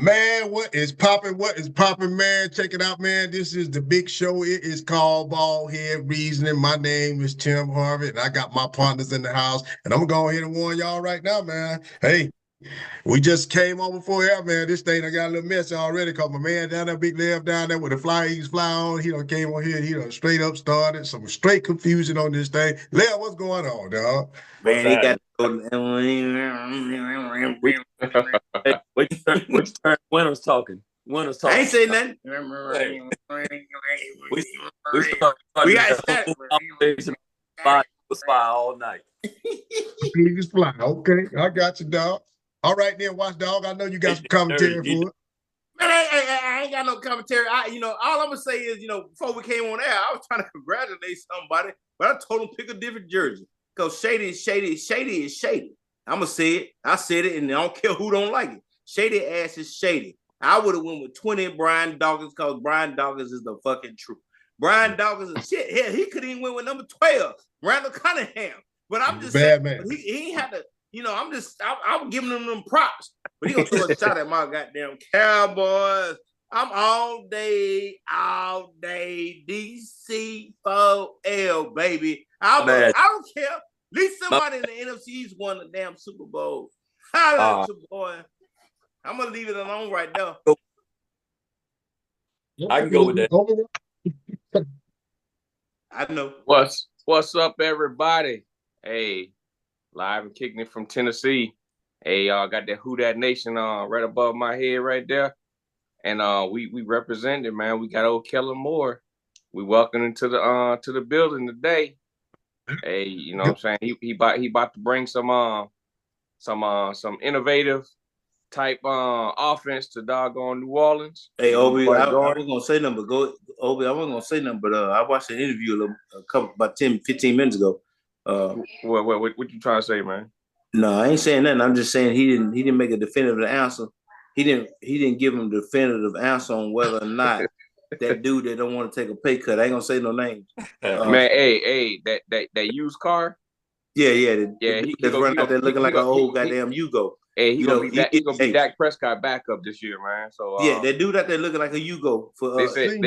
Man, what is popping? What is popping, man? Check it out, man. This is the big show. It is called Bald Head Reasoning. My name is Tim Harvey, and I got my partners in the house. And I'm gonna go ahead and warn y'all right now, man. Hey, we just came over for air, man. This thing I got a little messy already because my man down there, Big Lev down there with the Fly Eagles fly on, he done came on here and he done straight up started some straight confusion on this thing. Lev, what's going on, dog? Man, he got which turn Winter's talking. Winter's talking. I ain't saying nothing. We got spy all night. Eagles fly. Okay, I got you, dog. All right, then, watch, dog. I know you got some commentary for it. Man, I ain't got no commentary. All I'm gonna say is, before we came on air, I was trying to congratulate somebody, but I told him pick a different jersey because shady is shady. Shady is shady. I'm gonna say it. I said it, and I don't care who don't like it. Shady ass is shady. I would have went with 20 Brian Dawkins because Brian Dawkins is the fucking truth. Brian Dawkins is shit. Hell, he could even win with number 12, Randall Cunningham. But I'm just saying, man. He ain't had to. I'm giving him them props, but he gonna throw a shot at my goddamn Cowboys. I'm all day DC4L, baby. I don't care. At least somebody in the NFC East won the damn Super Bowl. Holla, boy. I'm gonna leave it alone right now. I can go with that. I know. What's up, everybody? Hey. Live and kicking it from Tennessee. Hey, y'all got that Who Dat Nation right above my head right there. And we represent it, man. We got old Kellen Moore. We welcome him to the building today. Hey, you know what I'm saying? He about to bring some innovative type offense to doggone New Orleans. Hey, Obi, I wasn't gonna say nothing, but Obi, I wasn't gonna say nothing, but I watched an interview about 10, 15 minutes ago. What you trying to say, man? No, I ain't saying nothing. I'm just saying he didn't make a definitive answer. He didn't give him a definitive answer on whether or not that dude that don't want to take a pay cut. I ain't gonna say no names. Man, hey, that used car. Yeah. He's running out there looking like an old goddamn Yugo. Hey, he's gonna be Dak Prescott backup this year, man. So that dude out there looking like a Yugo. For they said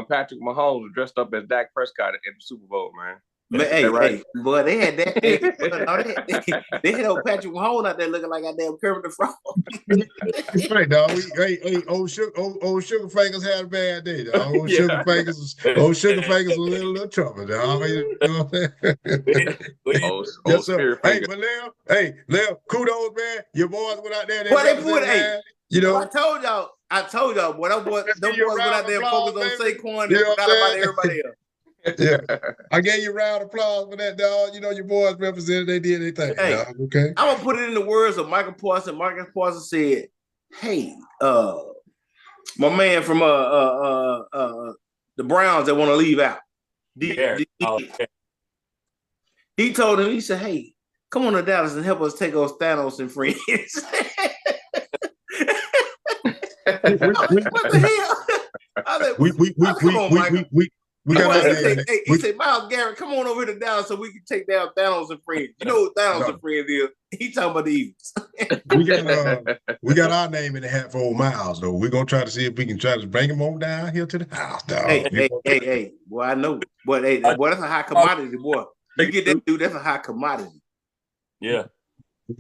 Patrick Mahomes was dressed up as Dak Prescott at the Super Bowl, man. Man, hey, boy, they had that. They had old Patrick Mahomes out there looking like a damn Kermit the Frog. That's right, dog. Old Sugar Fingers had a bad day, dog. Old Sugar Fingers was a little trouble, dog. You know what I'm saying? Yes, sir. Hey, but Leo, kudos, man. Your boys went out there. They put I told y'all, boy, them boys went out there and focused on Saquon and forgot about everybody else. Yeah, I gave you a round of applause for that, dog. You know your boys represented. They did their thing, dog. Okay. I'm gonna put it in the words of Michael Parsons. Michael Parsons said, "Hey, my man from the Browns that want to leave out." He told him, he said, "Hey, come on to Dallas and help us take those Thanos and friends." What the hell? I said, he said, Miles Garrett, come on over here to Dallas so we can take down Thanos and friends. You know what Thanos and friends is? He talking about the Eagles. we got our name in the hat for old Miles, though. We're gonna try to see if we can try to bring him on down here to the house, dog. Hey, boy, I know. Boy, boy, that's a high commodity, boy. You get that dude, that's a high commodity. Yeah.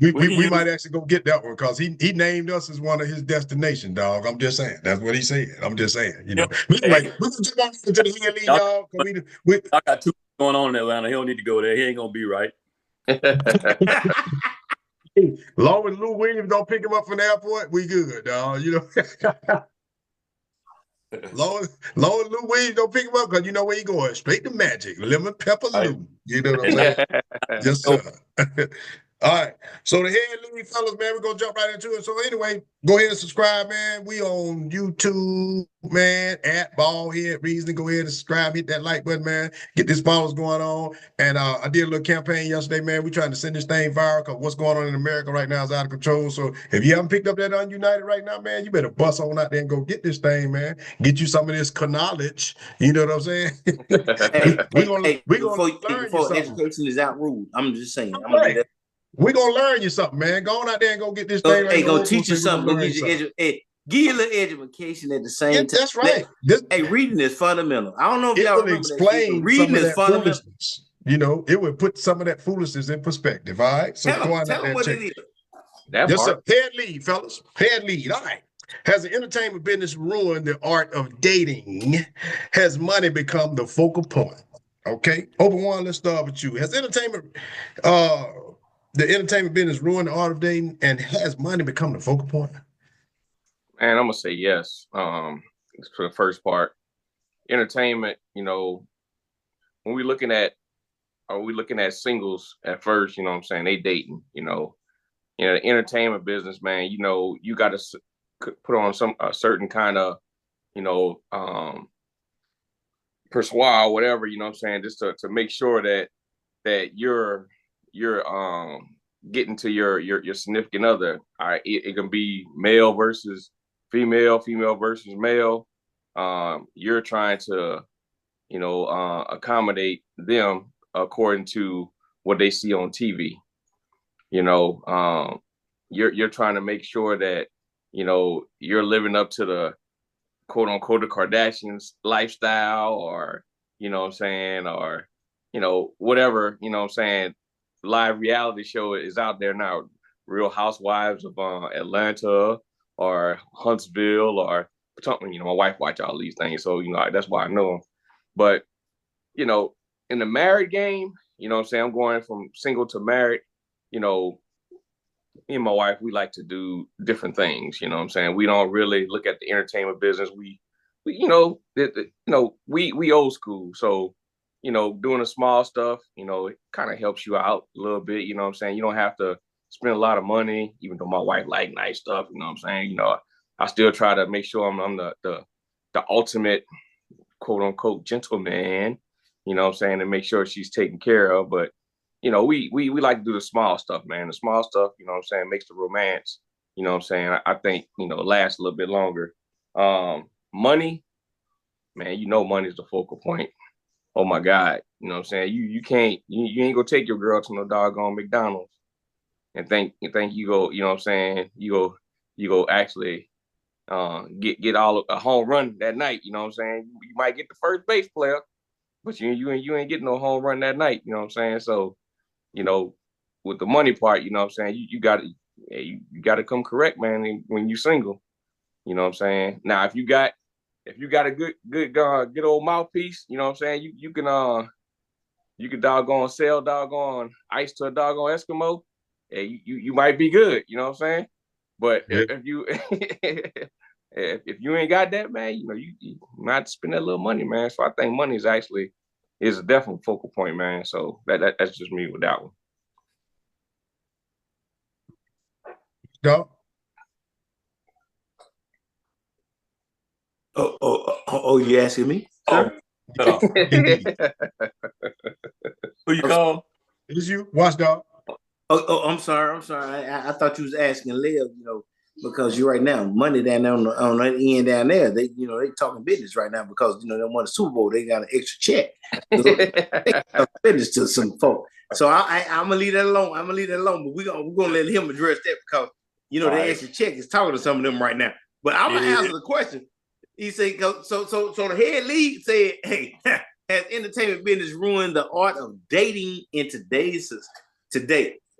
We might actually go get that one because he named us as one of his destinations, dog. I'm just saying. That's what he said. I'm just saying. You know, we can jump on to the hand league, y'all. I got two going on in Atlanta. He don't need to go there. He ain't gonna be right. Long as Lou Williams don't pick him up from the airport, we good, dog. You know. Long as Lou Williams don't pick him up, because you know where he going. Straight to Magic. Lemon Pepper Lou. You know what I'm saying? Yes, sir. All right. So the head league fellas, man, we're gonna jump right into it. So anyway, go ahead and subscribe, man. We on YouTube, man, at BaldHead Reasoning. Go ahead and subscribe, hit that like button, man. Get this follows going on. And I did a little campaign yesterday, man. We trying to send this thing viral because what's going on in America right now is out of control. So if you haven't picked up that Ununited right now, man, you better bust on out there and go get this thing, man. Get you some of this knowledge. You know what I'm saying? We're gonna learn before education is outruled. I'm just saying. I'm gonna do that. We're gonna learn you something, man. Go on out there and go get this thing. Hey, go Old teach you say we're something. gonna Go learn get you your something. hey, give you a little education at the same time. That's right. This, Hey, reading is fundamental. I don't know if it y'all will remember that shit, but explain some reading of is that fundamental. foolishness. You know, it would put some of that foolishness in perspective. All right. So go on out Tell there them and what check. it is. That Yes, part. sir. Head lead, fellas. Head lead. All right. Has the entertainment business ruined the art of dating? Has money become the focal point? Okay. Open one, let's start with you. Has uh the entertainment business ruined the art of dating, and has money become the focal point? And I'm gonna say yes. For the first part, entertainment. When we looking at singles at first, what I'm saying, they dating. The entertainment business, man. You got to put on a certain kind of, persuade, whatever. What I'm saying, just to make sure that you're getting to your significant other. All right, it can be male versus female, female versus male. You're trying to accommodate them according to what they see on TV. You're trying to make sure that you're living up to the quote unquote the Kardashians lifestyle, or what I'm saying, or whatever, what I'm saying, live reality show is out there now. Real Housewives of Atlanta or Huntsville or something. My wife watch all these things, so that's why I know them. But in the married game, what I'm saying, I'm going from single to married. Me and my wife, we like to do different things. What I'm saying, we don't really look at the entertainment business. We we old school, so doing the small stuff, it kind of helps you out a little bit. What I'm saying, you don't have to spend a lot of money, even though my wife like nice stuff. What I'm saying, I still try to make sure I'm the ultimate quote unquote gentleman. What I'm saying, to make sure she's taken care of. But we like to do the small stuff, man. The small stuff, what I'm saying, makes the romance, what I'm saying, I think, lasts a little bit longer. Money, man, money is the focal point. Oh my God. What I'm saying? You can't, you ain't gonna take your girl to no doggone McDonald's and think you go, what I'm saying, you go actually get all a home run that night. What I'm saying? You might get the first base player, but you ain't getting no home run that night. What I'm saying? So, with the money part, what I'm saying, you gotta come correct, man, when you single. What I'm saying? Now if you got a good old mouthpiece, what I'm saying, you can doggone sell doggone ice to a doggone Eskimo. Hey, you might be good, what I'm saying? But Yeah. if you if you ain't got that, man, you might have to spend that little money, man. So I think money is a definite focal point, man. So that's just me with that one. Dog. Oh, you asking me, sir? Oh, who you call? Is you watchdog? I'm sorry. I thought you was asking Liv, because you right now money down there on the end down there. They they talking business right now because they won the Super Bowl. They got an extra check. They talking business to some folk. So I'm gonna leave that alone. But we're gonna let him address that because the extra check is talking to some of them right now. But I'm gonna answer the question. He said, so the head lead said, hey, has entertainment business ruined the art of dating in today?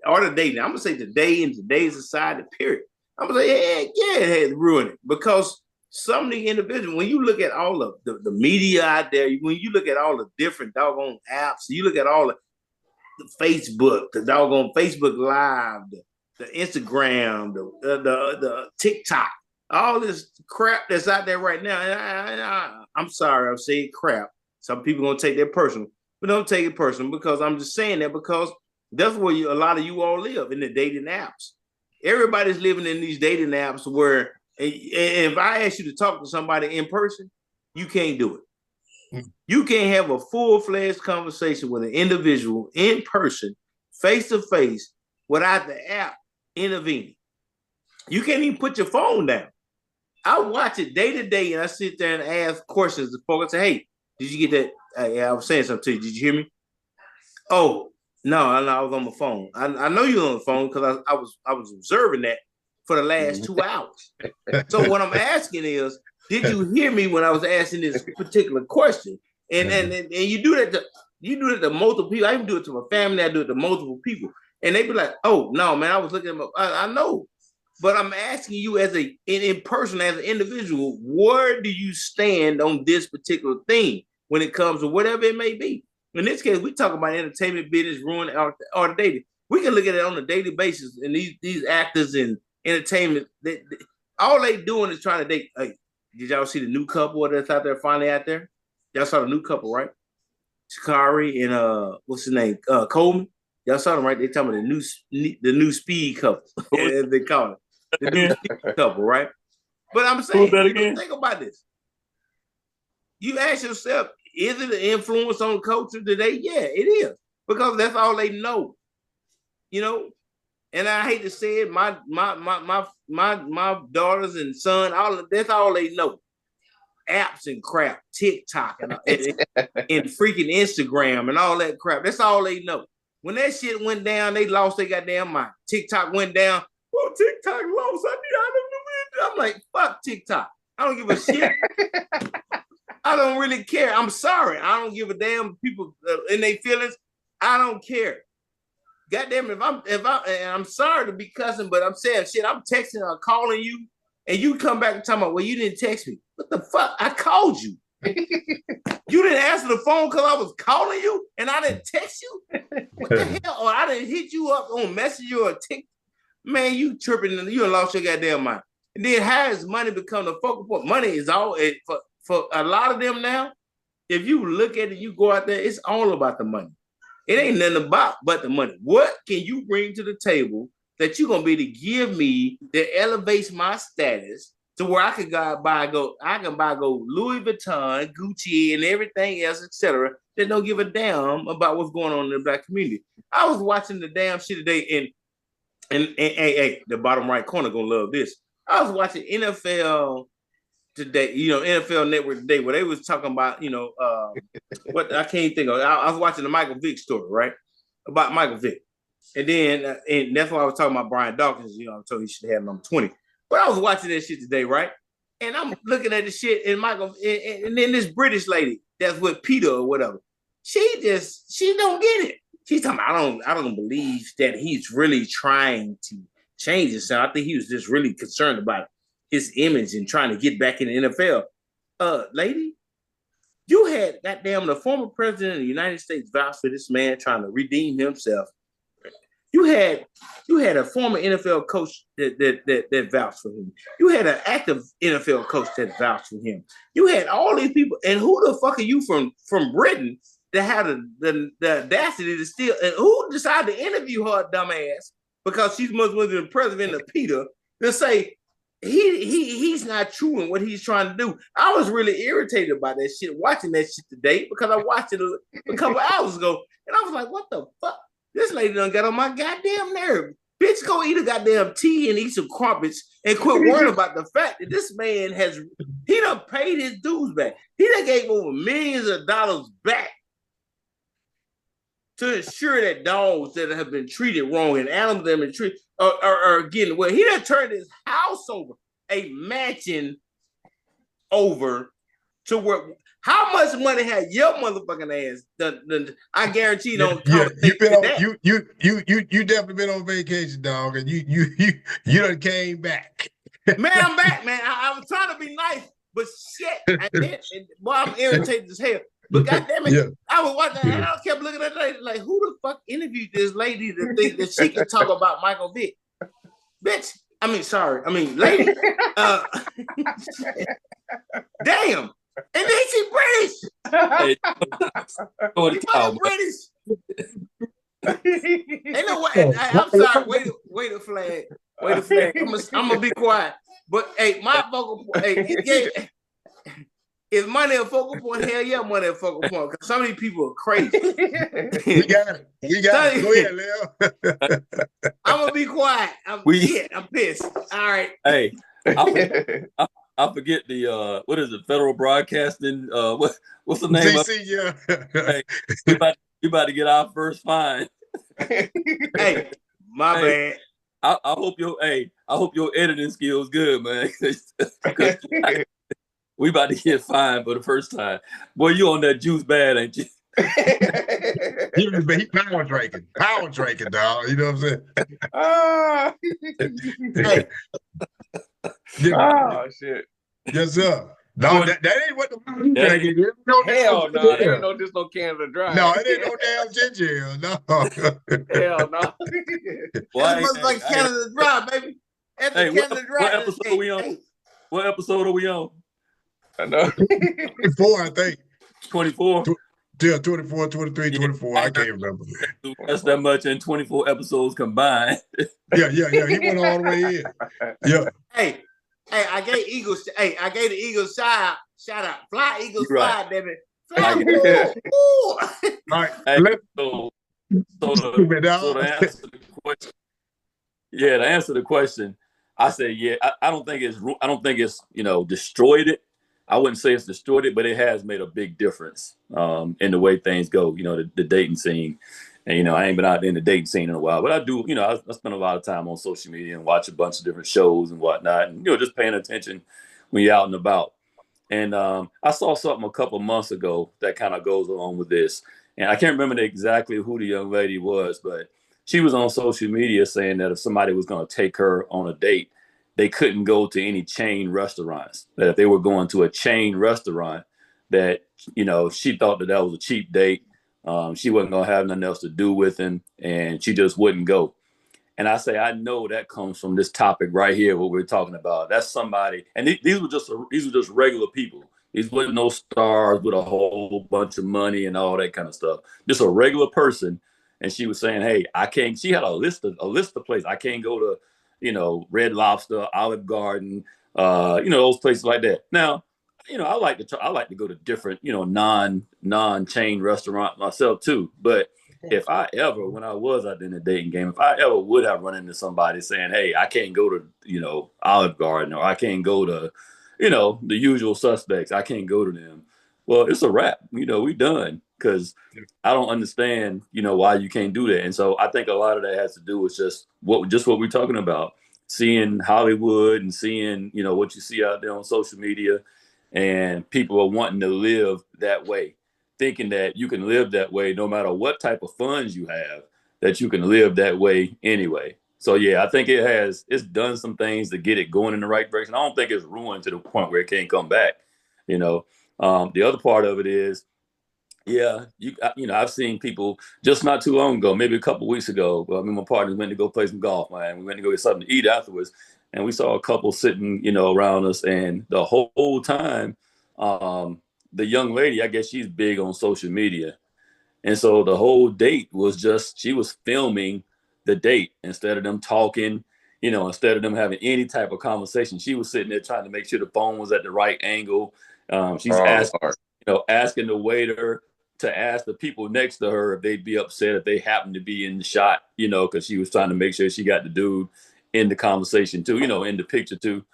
Art of dating. I'm gonna say today in today's society, period. I'm gonna say, yeah, it has ruined it because some of the individuals, when you look at all of the media out there, when you look at all the different doggone apps, you look at all the Facebook, the doggone Facebook Live, the Instagram, the TikTok, all this crap that's out there right now. I'm sorry, I'm saying crap. Some people gonna take that personal, but don't take it personal because I'm just saying that because that's where a lot of you all live, in the dating apps. Everybody's living in these dating apps where if I ask you to talk to somebody in person, you can't do it. You can't have a full-fledged conversation with an individual in person, face-to-face, without the app intervening. You can't even put your phone down. I watch it day to day, and I sit there and ask questions to folks. I say, hey, did you get that? I was saying something to you. Did you hear me? Oh, No, I was on my phone. I know you were on the phone because I was observing that for the last 2 hours. So what I'm asking is, did you hear me when I was asking this particular question? And you do that to multiple people. I even do it to my family. I do it to multiple people, and they be like, "Oh no, man, I was looking at my." I know, but I'm asking you as in person, as an individual, where do you stand on this particular thing when it comes to whatever it may be? In this case, we talk about entertainment business ruining our dating. We can look at it on a daily basis, and these actors in entertainment, all they doing is trying to date. Hey, did y'all see the new couple that's out there finally out there? Y'all saw the new couple, right? Shikari and what's his name? Coleman. Y'all saw them, right? They talking about the new speed couple, as they call it. The new speed couple, right? But I'm saying, think about this. You ask yourself, is it an influence on culture today? Yeah, it is. Because that's all they know. You know? And I hate to say it, my daughters and son, that's all they know. Apps and crap, TikTok and freaking Instagram and all that crap. That's all they know. When that shit went down, they lost their goddamn mind. TikTok went down. Oh, TikTok lost. I'm like, fuck TikTok. I don't give a shit. I don't really care. I'm sorry. I don't give a damn people in their feelings. I don't care. Goddamn, I'm sorry to be cussing, but I'm saying shit. I'm texting or calling you, and you come back and talk about, well, you didn't text me. What the fuck? I called you. You didn't answer the phone because I was calling you, and I didn't text you. What the hell? Or I didn't hit you up on Messenger or TikTok. Man, you tripping? You done lost your goddamn mind. And then how has money become the focal point? Money is all for a lot of them now. If you look at it, you go out there, it's all about the money. It ain't nothing about but the money. What can you bring to the table that you're gonna be able to give me that elevates my status to where I can buy Louis Vuitton, Gucci, and everything else, etc. That don't give a damn about what's going on in the black community. I was watching the damn shit today, and the bottom right corner gonna love this. I was watching NFL today, NFL Network today, where they was talking about, what I can't think of. I was watching the Michael Vick story, right? About Michael Vick. And then, and that's why I was talking about Brian Dawkins, I told you should have number 20. But I was watching that shit today, right? And I'm looking at the shit, and Michael, and then this British lady that's with Peter or whatever, she don't get it. She's talking about, I don't believe that he's really trying to change himself. I think he was just really concerned about his image and trying to get back in the NFL. Lady, you had goddamn the former president of the United States vouch for this man trying to redeem himself. You had a former NFL coach that vouched for him. You had an active NFL coach that vouched for him. You had all these people, and who the fuck are you from Britain that had the audacity to steal? And who decided to interview her dumbass because she's Muslim than the president of Peter to say he's not true in what he's trying to do? I was really irritated about that shit, watching that shit today, because I watched it a couple hours ago, and I was like, what the fuck? This lady done got on my goddamn nerve. Bitch, go eat a goddamn tea and eat some crumpets and quit worrying about the fact that this man he done paid his dues back. He done gave over millions of dollars back to ensure that dogs that have been treated wrong and animals that have been treated are getting well. He done turned his house over, a mansion over to where. How much money had your motherfucking ass done? I guarantee you don't. Yeah, you definitely been on vacation, dog, and you done came back. Man, I'm back, man. I was trying to be nice, but shit, boy, I'm irritated as hell. But goddamn it, yeah. I was watching, and I kept looking at that lady like, who the fuck interviewed this lady to think that she can talk about Michael Vick? Bitch. Lady. Damn. And then she British. British. Ain't no way. I'm sorry. Wait a flag. I'm gonna be quiet. But hey, my focal point. Is money a focal point? Hell yeah, money a focal point. Because some of these people are crazy. We got it. Go ahead, Leo. I'm gonna be quiet. I'm pissed. All right. Hey, I forget the what is it? Federal Broadcasting. What's the name? CC, yeah. Hey, we about to get our first fine. Hey, my bad. I hope your editing skills good, man. We about to get fined for the first time. Boy, you on that juice bad, ain't you? He power drinking, dog. You know what I'm saying? Hey. Oh shit. Yes, sir. No, that ain't what the drinking is. No, hell no, there ain't no just no Canada Dry. No, it ain't no damn ginger ale. No. Hell no. That's like Canada Dry, baby. That's Canada Dry. What episode are we on? Hey. What episode are we on? I know. 24, I think. 24? Yeah, 24, 23, 24. I can't remember. That's that much in 24 episodes combined. Yeah. He went all the way in. Yeah. Hey, I gave the Eagles shout out. Fly Eagles fly, baby. Fly, All right. So to answer the question. Yeah, to answer the question, I say I don't think it's destroyed it. I wouldn't say it's destroyed it, but it has made a big difference in the way things go. The dating scene, and I ain't been out in the dating scene in a while, but I do. I spend a lot of time on social media and watch a bunch of different shows and whatnot, and just paying attention when you're out and about. And I saw something a couple months ago that kind of goes along with this, and I can't remember exactly who the young lady was, but she was on social media saying that if somebody was going to take her on a date, they couldn't go to any chain restaurants. That if they were going to a chain restaurant, that she thought that was a cheap date. She wasn't gonna have nothing else to do with him, and she just wouldn't go. And I say, I know that comes from this topic right here, what we're talking about. That's somebody, and these were just regular people. These weren't no stars with a whole bunch of money and all that kind of stuff. Just a regular person. And she was saying, hey, I can't. She had a list of places. I can't go to, Red Lobster, Olive Garden, those places like that. Now, I like to go to different, non-chain restaurants myself too. But if I ever, when I was out in the dating game, if I ever would have run into somebody saying, hey, I can't go to, Olive Garden, or I can't go to, the usual suspects, I can't go to them. Well, it's a wrap. We done, because I don't understand, why you can't do that. And so I think a lot of that has to do with just what we're talking about, seeing Hollywood and seeing, what you see out there on social media, and people are wanting to live that way, thinking that you can live that way no matter what type of funds you have, that you can live that way anyway. So yeah, I think it's done some things to get it going in the right direction. I don't think it's ruined to the point where it can't come back. The other part of it is, I've seen people just not too long ago, maybe a couple of weeks ago. Well, my partners went to go play some golf, man. We went to go get something to eat afterwards, and we saw a couple sitting, around us, and the whole time, the young lady, I guess she's big on social media, and so the whole date was just she was filming the date instead of them talking. Instead of them having any type of conversation, she was sitting there trying to make sure the phone was at the right angle. She's asking the waiter to ask the people next to her if they'd be upset if they happened to be in the shot, because she was trying to make sure she got the dude in the conversation too, in the picture too.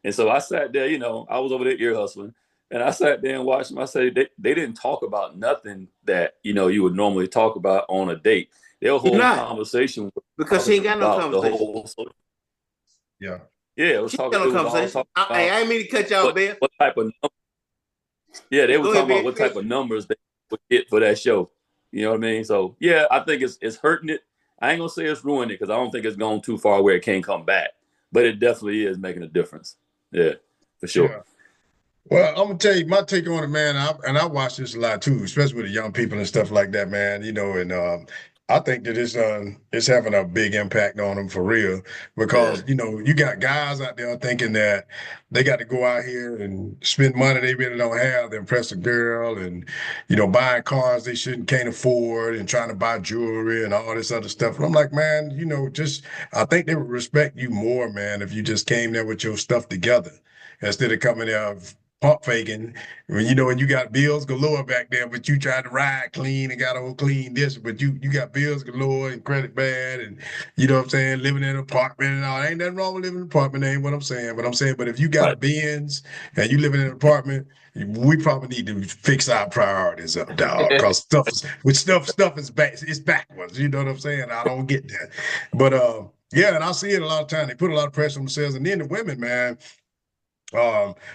And so I sat there, I was over there ear hustling, and I sat there and watched them. I said, they didn't talk about nothing that, you would normally talk about on a date. Their whole conversation because she ain't got no conversation. Yeah, it was talking. No conversation. I ain't mean to cut y'all, Ben. What type of numbers? Yeah, they were talking about what type of numbers they would get for that show. You know what I mean? So yeah, I think it's hurting it. I ain't gonna say it's ruined it, because I don't think it's gone too far where it can't come back. But it definitely is making a difference. Yeah, for sure. Yeah. Well, I'm gonna tell you my take on it, man. I watch this a lot too, especially with the young people and stuff like that, man. And I think that it's having a big impact on them for real, because you got guys out there thinking that they got to go out here and spend money they really don't have to impress a girl, and buying cars they can't afford, and trying to buy jewelry and all this other stuff. And I'm like, man, I think they would respect you more, man, if you just came there with your stuff together instead of coming there pump faking. When when you got bills galore back there, but you tried to ride clean and got all clean this, but you got bills galore and credit bad, and you know what I'm saying, living in an apartment and all. Ain't nothing wrong with living in an apartment, ain't what I'm saying. But I'm saying, but if you got a Right. Benz and you live in an apartment, we probably need to fix our priorities up, dog. Cause stuff is back, it's backwards. You know what I'm saying? I don't get that. But yeah, and I see it a lot of time. They put a lot of pressure on themselves, and then the women, man.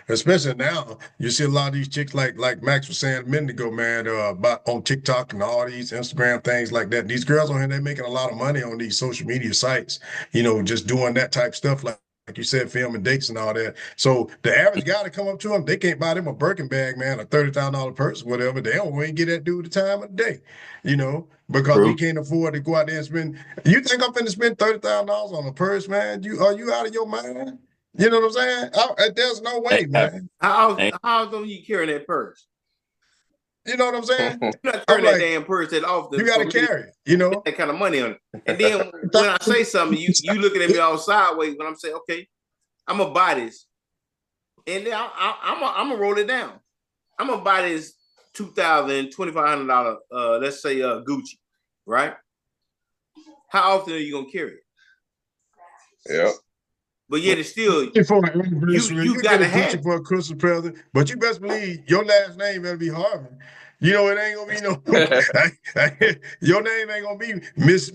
Especially now, you see a lot of these chicks like Max was saying a minute ago, man, about on TikTok and all these Instagram things like that. These girls on here, they're making a lot of money on these social media sites, just doing that type stuff like you said, filming dates and all that. So the average guy to come up to them, they can't buy them a Birkin bag, man, a $30,000 purse, whatever. They don't even get that dude the time of the day, because he True. can't afford to go out there and spend. You think I'm finna spend $30,000 on a purse, man? Are you out of your mind? You know what I'm saying? There's no way, man. How often you carrying that purse? You know what I'm saying? You're not I'm carrying that like, damn purse that often. you got to carry it, that kind of money on it. And then when I say something, you looking at me all sideways when I'm saying, okay, I'm gonna buy this, and then I'm gonna roll it down. I'm gonna buy this $2,000, let's say Gucci, right? How often are you gonna carry it? Yeah. But yet it's still for an anniversary. You gotta get a have Gucci for a Christmas present, but you best believe your last name better be Harvey. It ain't gonna be no. Your name ain't gonna be Miss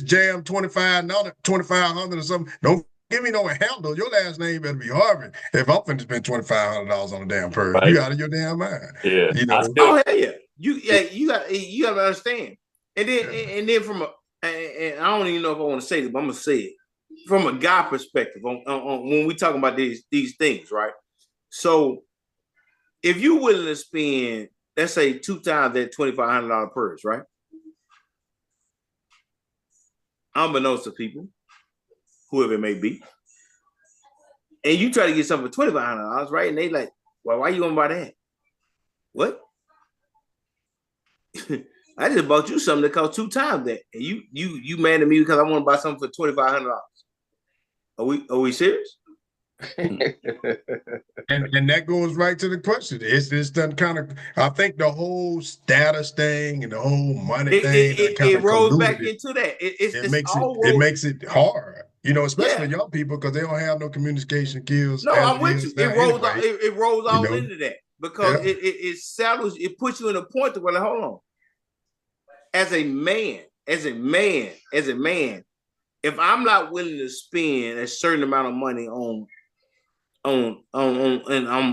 Jam 2500 or something. Don't give me no handle. Your last name better be Harvey. If I'm finna spend $2,500 on a damn purse, Right. you out of your damn mind. Yeah. Oh hell yeah. You gotta understand. And then from and I don't even know if I want to say this, but I'm gonna say it from a guy perspective on when we talking about these things, right? So if you're willing to spend, let's say 2 times that $2,500 purse, right? Unbeknownst to people, whoever it may be, and you try to get something for $2,500, right? And they like, well, why you gonna buy that? What? I just bought you something that cost 2 times that, and you mad at me because I want to buy something for $2,500. Are we serious? and that goes right to the question. It's done kind of. I think the whole status thing and the whole money thing it rolls back into that. It makes it hard. Especially young people because they don't have no communication skills. No, I'm with you. It rolls all into that because it settles. It puts you in a point to where, hold on. As a man, if I'm not willing to spend a certain amount of money on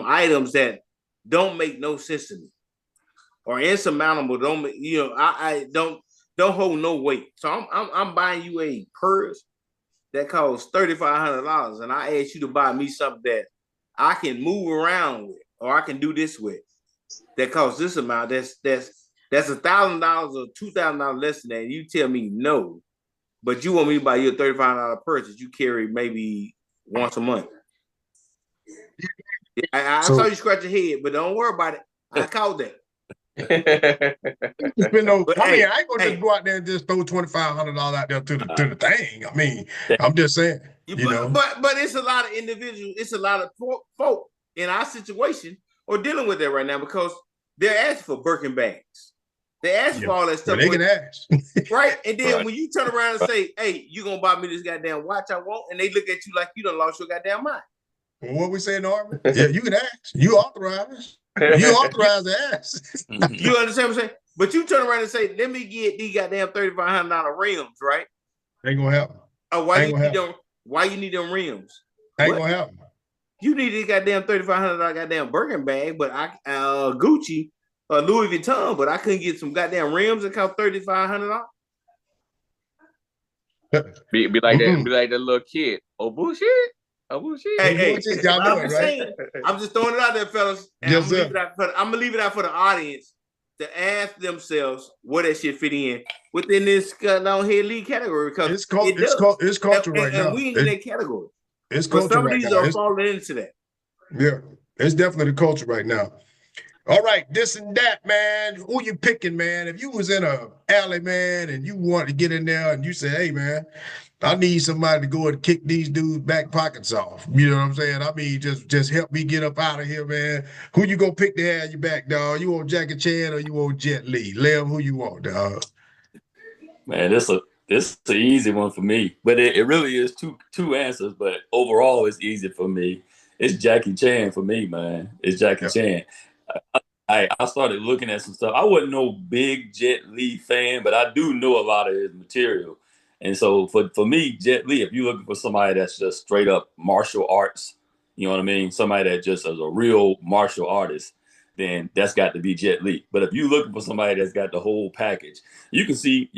items that don't make no sense to me or insurmountable, I don't hold no weight. So I'm buying you a purse that costs $3,500, and I ask you to buy me something that I can move around with or I can do this with that costs this amount. That's $1,000 or $2,000 less than that. And you tell me no, but you want me to buy you a $35 purse that you carry maybe once a month. I saw you scratch your head, but don't worry about it. I called that. I ain't gonna just go out there and just throw $2,500 out there to the thing. I mean, I'm just saying, But it's a lot of individuals. It's a lot of folk in our situation are dealing with that right now because they're asking for Birkin bags. They ask for all that stuff. Well, they can ask. Right? And then when you turn around and say, hey, you gonna buy me this goddamn watch I want, and they look at you like you done lost your goddamn mind. Well, what we say, Norman? Yeah, you can ask. You authorize. You authorize the ask. You understand what I'm saying? But you turn around and say, let me get these goddamn $3,500 rims, right? Ain't gonna happen. Oh, why you need them rims? Ain't gonna happen. You need this goddamn $3,500 goddamn Birkin bag, but Gucci or Louis Vuitton, but I couldn't get some goddamn rims that cost $3,500. Be like that. Be like that little kid. Oh bullshit. Hey, I'm just throwing it out there, fellas. And I'm gonna leave it out for the audience to ask themselves where that shit fit in within this down here league category because it's culture right now. And we in that category. It's culture but some right of these now. are falling into that. Yeah, it's definitely the culture right now. All right, this and that, man. Who you picking, man? If you was in a alley, man, and you wanted to get in there and you say, hey, man, I need somebody to go and kick these dudes' back pockets off. You know what I'm saying? I mean, just help me get up out of here, man. Who you gonna pick to have you back, dog? You want Jackie Chan or you want Jet Li? Lev, who you want, dog? Man, this an easy one for me. But it really is two answers, but overall it's easy for me. It's Jackie Chan for me, man. It's Jackie Chan. I started looking at some stuff. I wasn't no big Jet Li fan, but I do know a lot of his material. And so for me, Jet Li, if you're looking for somebody that's just straight up martial arts, you know what I mean? Somebody that just is a real martial artist, then that's got to be Jet Li. But if you're looking for somebody that's got the whole package, you can see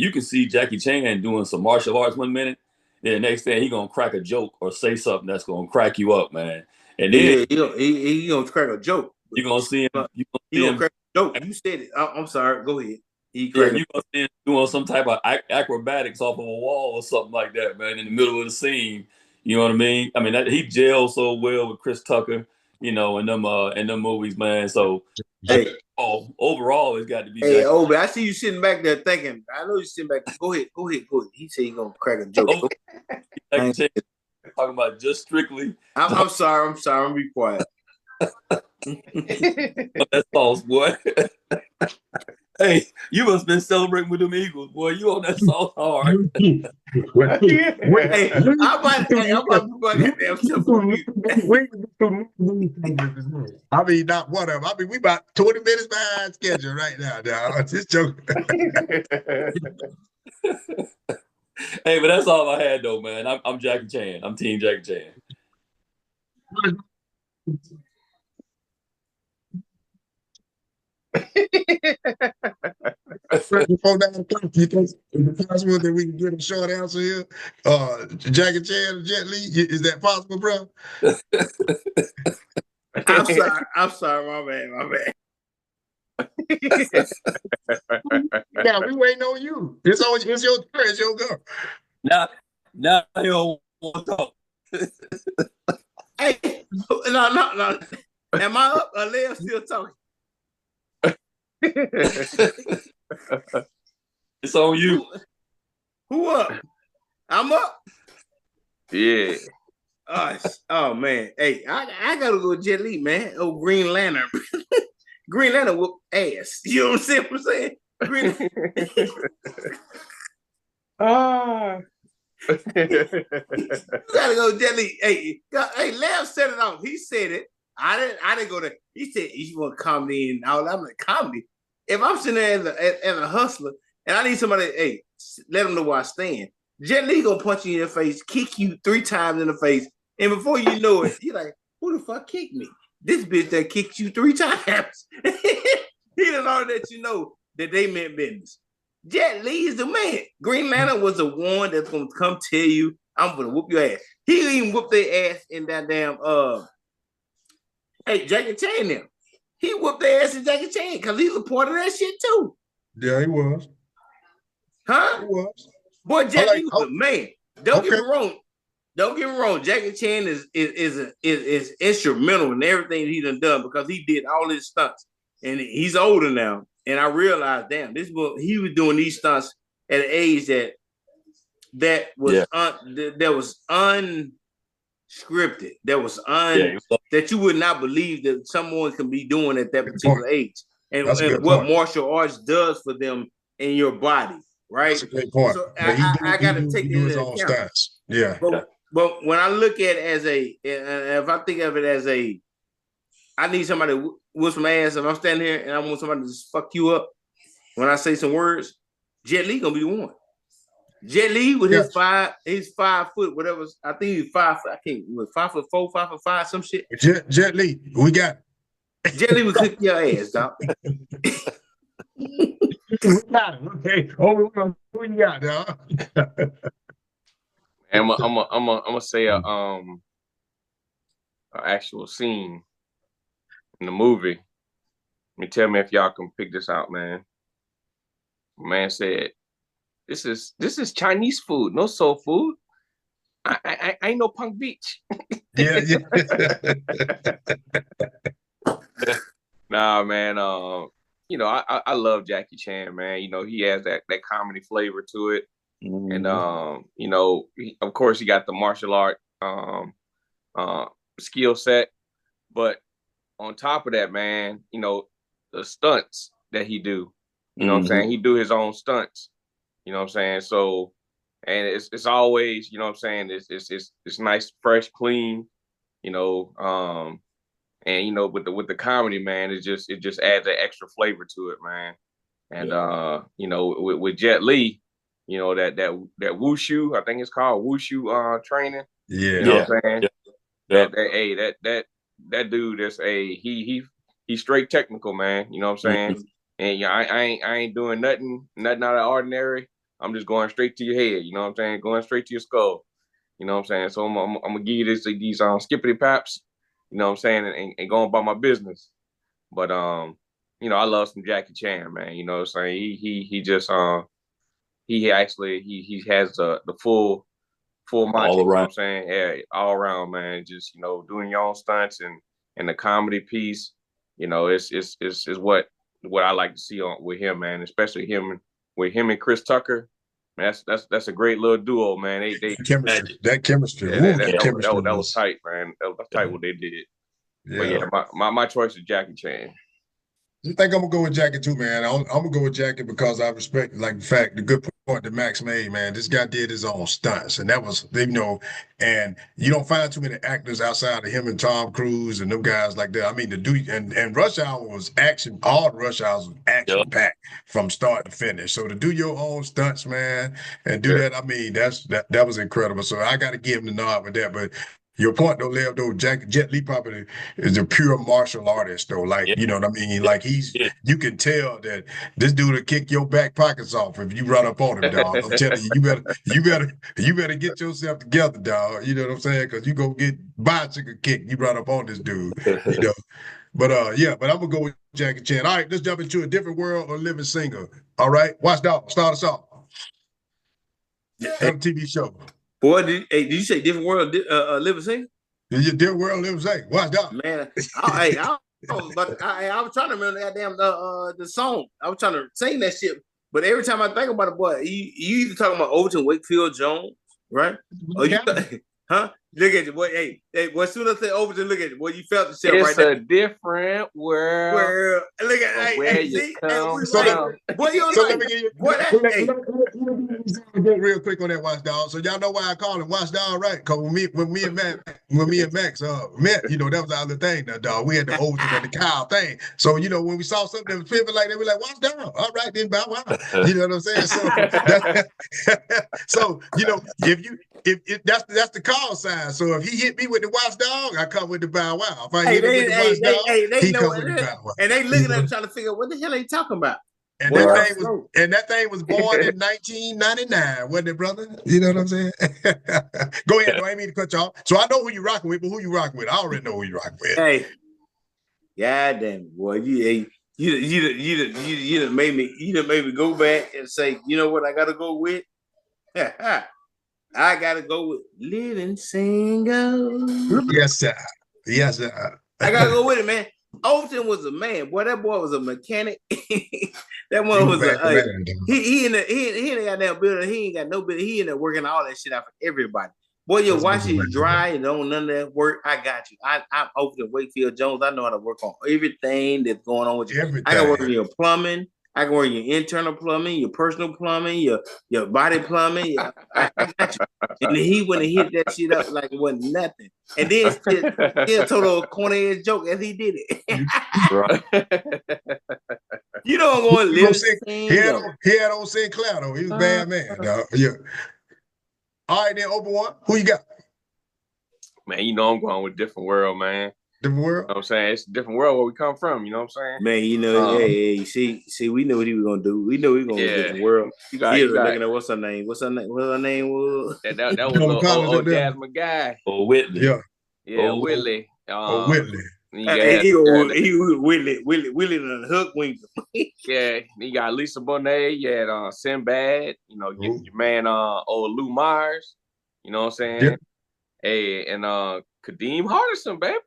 Jackie Chan doing some martial arts one minute, then the next thing he gonna crack a joke or say something that's gonna crack you up, man. And then Yeah, he gonna crack a joke. you're gonna see him. He gonna crack a joke. You said it. I'm sorry. Go ahead. Yeah, you gonna see him doing some type of acrobatics off of a wall or something like that, man, in the middle of the scene. You know what I mean? I mean, he gels so well with Chris Tucker, in them movies, man. So, hey, overall, it's got to be. Hey, Obi, I see you sitting back there thinking. I know you're sitting back. Go ahead. He said he's gonna crack a joke. Talking about just strictly. I'm sorry. I'm gonna be quiet. That's false, boy. Hey, you must have been celebrating with them Eagles, boy. You on that sauce hard. I mean, not one of them. I mean, we about 20 minutes behind schedule right now, dog. Just joking. Hey, but that's all I had, though, man. I'm Jackie Chan. I'm Team Jackie Chan. Before 9 o'clock, you think it's possible that we can get a short answer here? Jackie Chan or Jet Li, is that possible, bro? I'm sorry, my bad. Yeah, we waiting on you. It's your turn. It's your go. Now you don't want to talk. Hey, no. Am I up or Lev still talking? It's on you. Who up? I'm up. Yeah. Oh man. Hey, I gotta go Jet Li, man. Oh, Green Lantern. Green Lantern whoop ass. You know what I'm saying? Green. You gotta go Jet Li. Hey, Lev set it off. He said it. I didn't go there. He said you want comedy and all. I'm like, comedy. If I'm sitting there as a hustler and I need somebody, hey, let them know where I stand. Jet Li gonna punch you in the face, kick you 3 times in the face, and before you know it, you're like, who the fuck kicked me? This bitch that kicked you 3 times. He done all that you know that they meant business. Jet Li is the man. Green Lantern was the one that's gonna come tell you, I'm gonna whoop your ass. He even whooped their ass in that damn hey, Jackie Chan now. He whooped their ass in Jackie Chan because he was part of that shit too. Yeah, he was. Huh? He was. Boy, Jackie was the man. Don't get me wrong. Don't get me wrong. Jackie Chan is instrumental in everything he done because he did all his stunts. And he's older now. And I realized, damn, he was doing these stunts at an age that was unscripted. That you would not believe that someone can be doing at that particular age. And what martial arts does for them in your body, right? That's a great point. So I got to take it into account. Yeah. But when I look at it if I think of it as I need somebody to whoop some ass, if I'm standing here and I want somebody to just fuck you up when I say some words, Jet Li gonna be the one. Jet Li with his 5 foot, whatever. I think he's 5 foot. I can't. 5'4", 5'5", some shit. Jet Li, we got it. Jet Li would click your ass, dog. We got it. Okay. Who you got, dog? I'm gonna say a actual scene in the movie. Tell me if y'all can pick this out, man. Man said, "This is Chinese food, no soul food. I ain't no Punk Beach." Yeah. Nah, man. I love Jackie Chan, man. He has that comedy flavor to it. And you know, of course, he got the martial art skill set, but on top of that, man, you know, the stunts that he do, you know what I'm saying? He do his own stunts, you know what I'm saying? So, and it's always, you know what I'm saying? It's nice, fresh, clean, you know, and you know, with the comedy, man, it just adds an extra flavor to it, man. And you know, with Jet Li, you know, that wushu, I think it's called wushu training. Yeah. You know what I'm saying? That dude is he's straight technical, man. You know what I'm saying? And yeah, I ain't doing nothing out of ordinary. I'm just going straight to your head. You know what I'm saying? Going straight to your skull. You know what I'm saying? So I'm gonna give you these skippity paps. You know what I'm saying? And going about my business. But you know, I love some Jackie Chan, man. You know what I'm saying? He just he actually he has the full Monty, you know what I'm saying? Yeah, all around, man. Just, you know, doing your own stunts and the comedy piece, you know, it's what I like to see with him, man. Especially him and Chris Tucker. Man, that's a great little duo, man. They chemistry. That chemistry. Yeah, that was tight, man. That was tight what they did. Yeah. But yeah, my choice is Jackie Chan. I think I'm gonna go with Jackie too, man. I'm gonna go with Jackie because I respect, like, the good point that Max made, man. This guy did his own stunts, and that was, you know, and you don't find too many actors outside of him and Tom Cruise and them guys like that. I mean, the dude and Rush Hour was action. All the Rush Hours was action packed from start to finish. So to do your own stunts, man, and do that, I mean, that was incredible. So I got to give him the nod with that, but. Your point though, Lev, though, Jet Li probably is a pure martial artist though. Like, you know what I mean? Like you can tell that this dude will kick your back pockets off if you run up on him, dog. I'm telling you, you better get yourself together, dog. You know what I'm saying? Because you go get bicycle kicked, you run up on this dude, you know. But but I'm gonna go with Jackie Chan. All right, let's jump into a different world or living single. All right, watch dog, start us off. On a TV show. Boy, did you say different world living single? Different world living single. Watch dog. Man, I was trying to remember that damn the song. I was trying to sing that shit, but every time I think about it, boy, you either talking about Overton Wakefield Jones, right? Or you, huh? Look at you, boy. Hey, boy, as soon as I say Overton, look at you, boy. You felt the shit right there. It's a different world. Look at where you come from. Boy, you don't let me give you. Boy, real quick on that Watchdog. So y'all know why I call him Watchdog, right? Because when me and Max met, you know, that was our other thing, now, dog. We had the Overton and the Kyle thing. So you know, when we saw something that was pimping like that, we like Watchdog. All right, then bow wow. You know what I'm saying? So you know, if that's the call sign. So if he hit me with the Watchdog, I come with the bow wow. If I hit him with the Watchdog, he come with the bow wow. And they looking at him trying to figure out what the hell are you talking about. And that thing was born in 1999, wasn't it, brother? You know what I'm saying? Go ahead. No, I ain't mean to cut you off. So I know who you rocking with, but who you rocking with? I already know who you rocking with. Hey, goddamn, boy, you done made me go back and say, you know what I gotta go with? I gotta go with living single. Yes, sir. Yes, sir. I gotta go with it, man. Overton was a man, boy. That boy was a mechanic. That one was he in the goddamn building. He ain't got no building. He in there working all that shit out for everybody. Boy, your watch is dry and don't none of that work. I got you. I'm Overton Wakefield Jones. I know how to work on everything that's going on with you. Everything. I can work on your plumbing. I can work your internal plumbing, your personal plumbing, your body plumbing. I got you. And he went and hit that shit up like it wasn't nothing. And then still told a corny ass joke as he did it. You know I'm going to live. He had old Sinclair though. He was a bad man, dog. Yeah. All right, then, Obi-Wan, who you got? Man, you know I'm going with different world, man. Different world? You know what I'm saying? It's a different world where we come from, you know what I'm saying? Man, you know, hey, see, we knew what he was gonna do. We knew he was gonna go different world. You got looking at what's her name? What her name was? That was old Jasmine guy. Or Whitley. Yeah. Yeah, Whitley. Whitley. He was Willie and Hookwinkle. Yeah, you got Lisa Bonet, you had Sinbad, you know, your man old Lou Myers, you know what I'm saying? Yeah. Hey, and Kadeem Hardison, baby.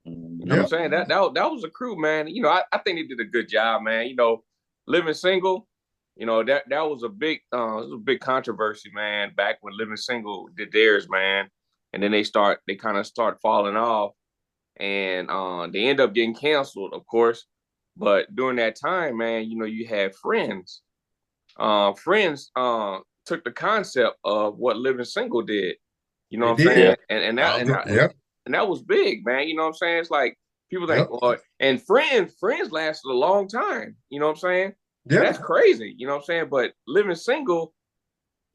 You know what I'm saying? That was a crew, man. You know, I think they did a good job, man. You know, living single, you know, that was a big controversy, man, back when Living Single did theirs, man. And then they kind of start falling off, and they end up getting canceled, of course. But during that time, man, you know, you had Friends. Friends took the concept of what Living Single did. You know They what I'm saying? did. And Yep. that was big, man. You know what I'm saying? It's like people think, Yep. well, and Friends lasted a long time. You know what I'm saying? And Yeah. that's crazy. You know what I'm saying? But Living Single,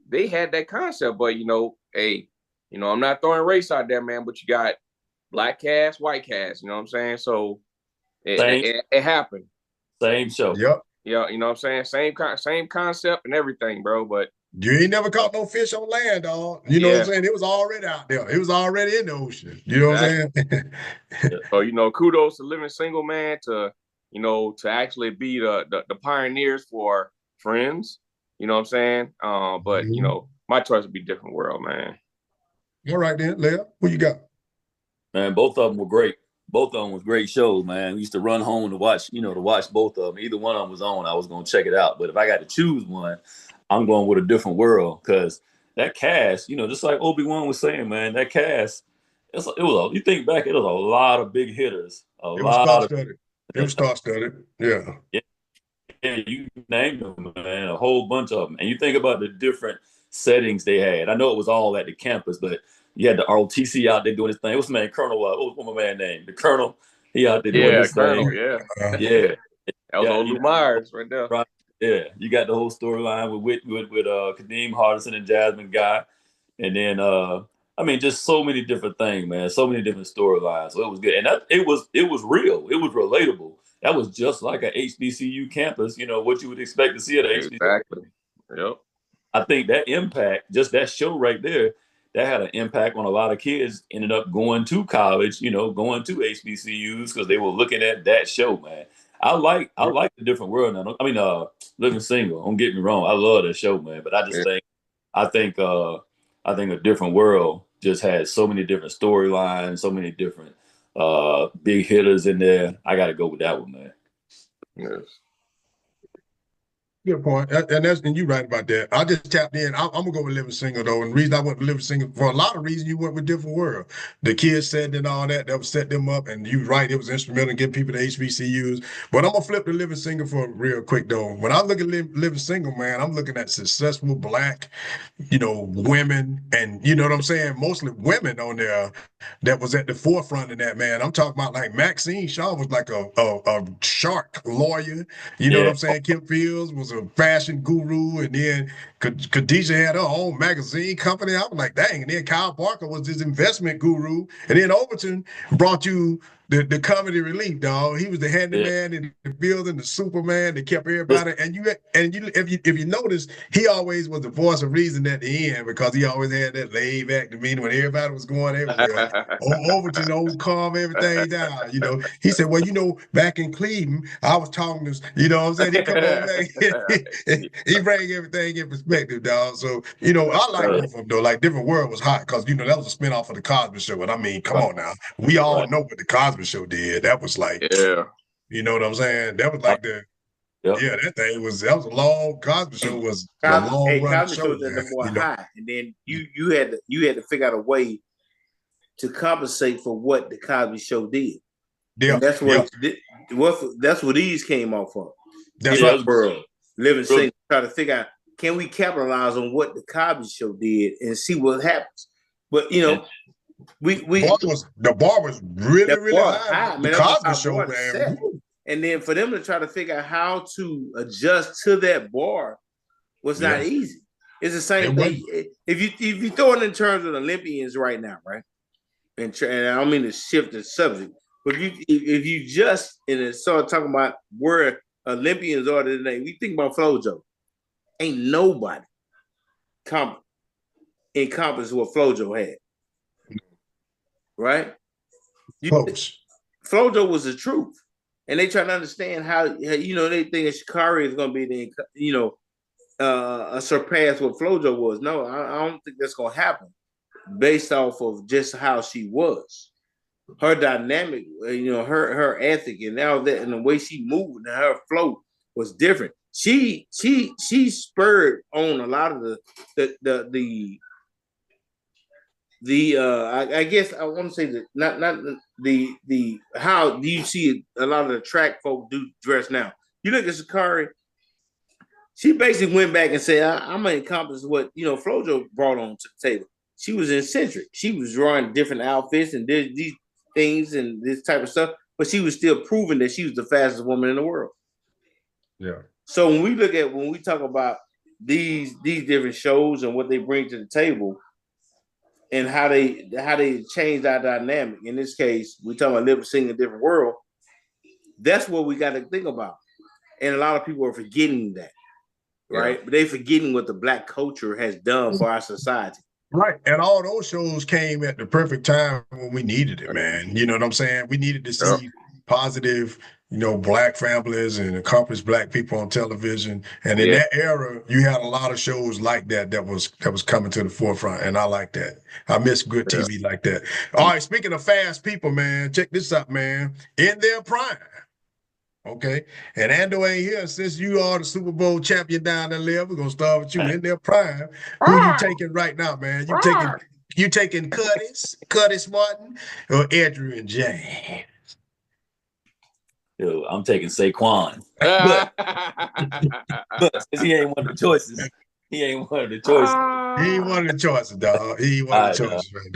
they had that concept. But you know, hey, you know, I'm not throwing race out there, man. But you got black cast, white cast. You know what I'm saying? So it happened. Same show. Yep. Yeah, you know what I'm saying? Same concept and everything, bro. But You ain't never caught no fish on land, dog. You know what I'm saying? It was already out there. It was already in the ocean. You know what I'm saying? So, you know, kudos to Living Single, man, to, you know, to actually be the pioneers for Friends. You know what I'm saying? But, you know, my choice would be Different World, man. All right then, Leah, who you got? Man, both of them were great. Both of them was great shows, man. We used to run home to watch, to watch both of them. Either one of them was on, I was going to check it out. But if I got to choose one, I'm going with A Different World, because that cast, just like Obi-Wan was saying, man, that cast, you think back, it was a lot of big hitters. It was star-studded. It was star-studded. Yeah. Yeah, you named them, man, a whole bunch of them. And you think about the different settings they had. I know it was all at the campus, but you had the ROTC out there doing his thing. What's the man, Colonel? What was my man name? The Colonel. He out there doing his Colonel, thing. Yeah, yeah. That was old Lou Myers right there. Right. Yeah, you got the whole storyline with Kadeem Hardison and Jasmine Guy, and then just so many different things, man. So many different storylines. So it was good, and it was real. It was relatable. That was just like a HBCU campus. What you would expect to see at a HBCU. Exactly. Yep. I think that impact, just that show right there, that had an impact on a lot of kids. Ended up going to college, going to HBCUs because they were looking at that show, man. I like The Different World now. I mean, Living Single. Don't get me wrong. I love that show, man. But I just think A Different World just had so many different storylines, so many different big hitters in there. I got to go with that one, man. Yes. Good point. And you're right about that. I just tapped in. I'm gonna go with Living Single though. And the reason I went with Living Single, for a lot of reasons, you went with Different World. The kids said and all that would set them up. And you're right, it was instrumental in getting people to HBCUs. But I'm gonna flip to Living Single for real quick though. When I look at Living Single, man, I'm looking at successful black, women, and you know what I'm saying, mostly women on there that was at the forefront of that, man. I'm talking about like Maxine Shaw was like a shark lawyer. You know what I'm saying? Kim Fields was a fashion guru, and then Khadijah had her own magazine company. I was like, dang. And then Kyle Barker was this investment guru, and then Overton brought you the comedy relief, dog. He was the handyman in the building, the Superman that kept everybody. And if you notice, he always was the voice of reason at the end because he always had that laid back demeanor when everybody was going everywhere. Overton old calm everything down. He said, well, back in Cleveland, I was talking to, what I'm saying? He come on back. He bring everything in perspective, dog. So, I like both of them though. Like Different World was hot because that was a spinoff of the Cosby Show. And I mean, come on now. We all know what the Cosby Show did. That was like, you know what I'm saying? That was like that was a long Cosby Show was a long run Cosby show. Show was the more high, and then you had to figure out a way to compensate for what the Cosby Show did. Yeah, and that's what these came off of. That's right. World Living Single, try to figure out, can we capitalize on what the Cosby Show did and see what happens? But the bar was really high. Man, the Cosby Show, man. And then for them to try to figure out how to adjust to that bar was not easy. It's the same thing. If you throw it in terms of Olympians right now, right? And I don't mean to shift the subject, but if you just start talking about where Olympians are today, we think about FloJo. Ain't nobody encompass what FloJo had. Right? FloJo was the truth. And they try to understand how, they think Sha'Carri is going to be surpass what FloJo was. No, I don't think that's going to happen based off of just how she was. Her dynamic, her ethic and all that, and the way she moved and her flow was different. she spurred on a lot of I guess I want to say that not the how do you see a lot of the track folk do dress now. You look at Sakari, she basically went back and said, I'm gonna accomplish what Flojo brought on to the table. She was eccentric. She was drawing different outfits and did these things and this type of stuff, but she was still proving that she was the fastest woman in the world. Yeah. So when we talk about these different shows and what they bring to the table and how they change our dynamic. In this case, we talking about living, singing a different world. That's what we got to think about. And a lot of people are forgetting that, right? Yeah. But they forgetting what the Black culture has done for our society. Right. And all those shows came at the perfect time when we needed it, man. You know what I'm saying? We needed to see positive, Black families and accomplished Black people on television. And in that era, you had a lot of shows like that was coming to the forefront. And I like that. I miss good TV like that. All right, speaking of fast people, man, check this out, man. In their prime. Okay. And Ando ain't here. Since you are the Super Bowl champion down there, we're gonna start with you in their prime. Who you taking right now, man? You taking Curtis Martin, or Adrian James? Yo, I'm taking Saquon. but since he ain't one of the choices, he ain't one of the choices. He ain't one of the choices, dog. He ain't one of the choices right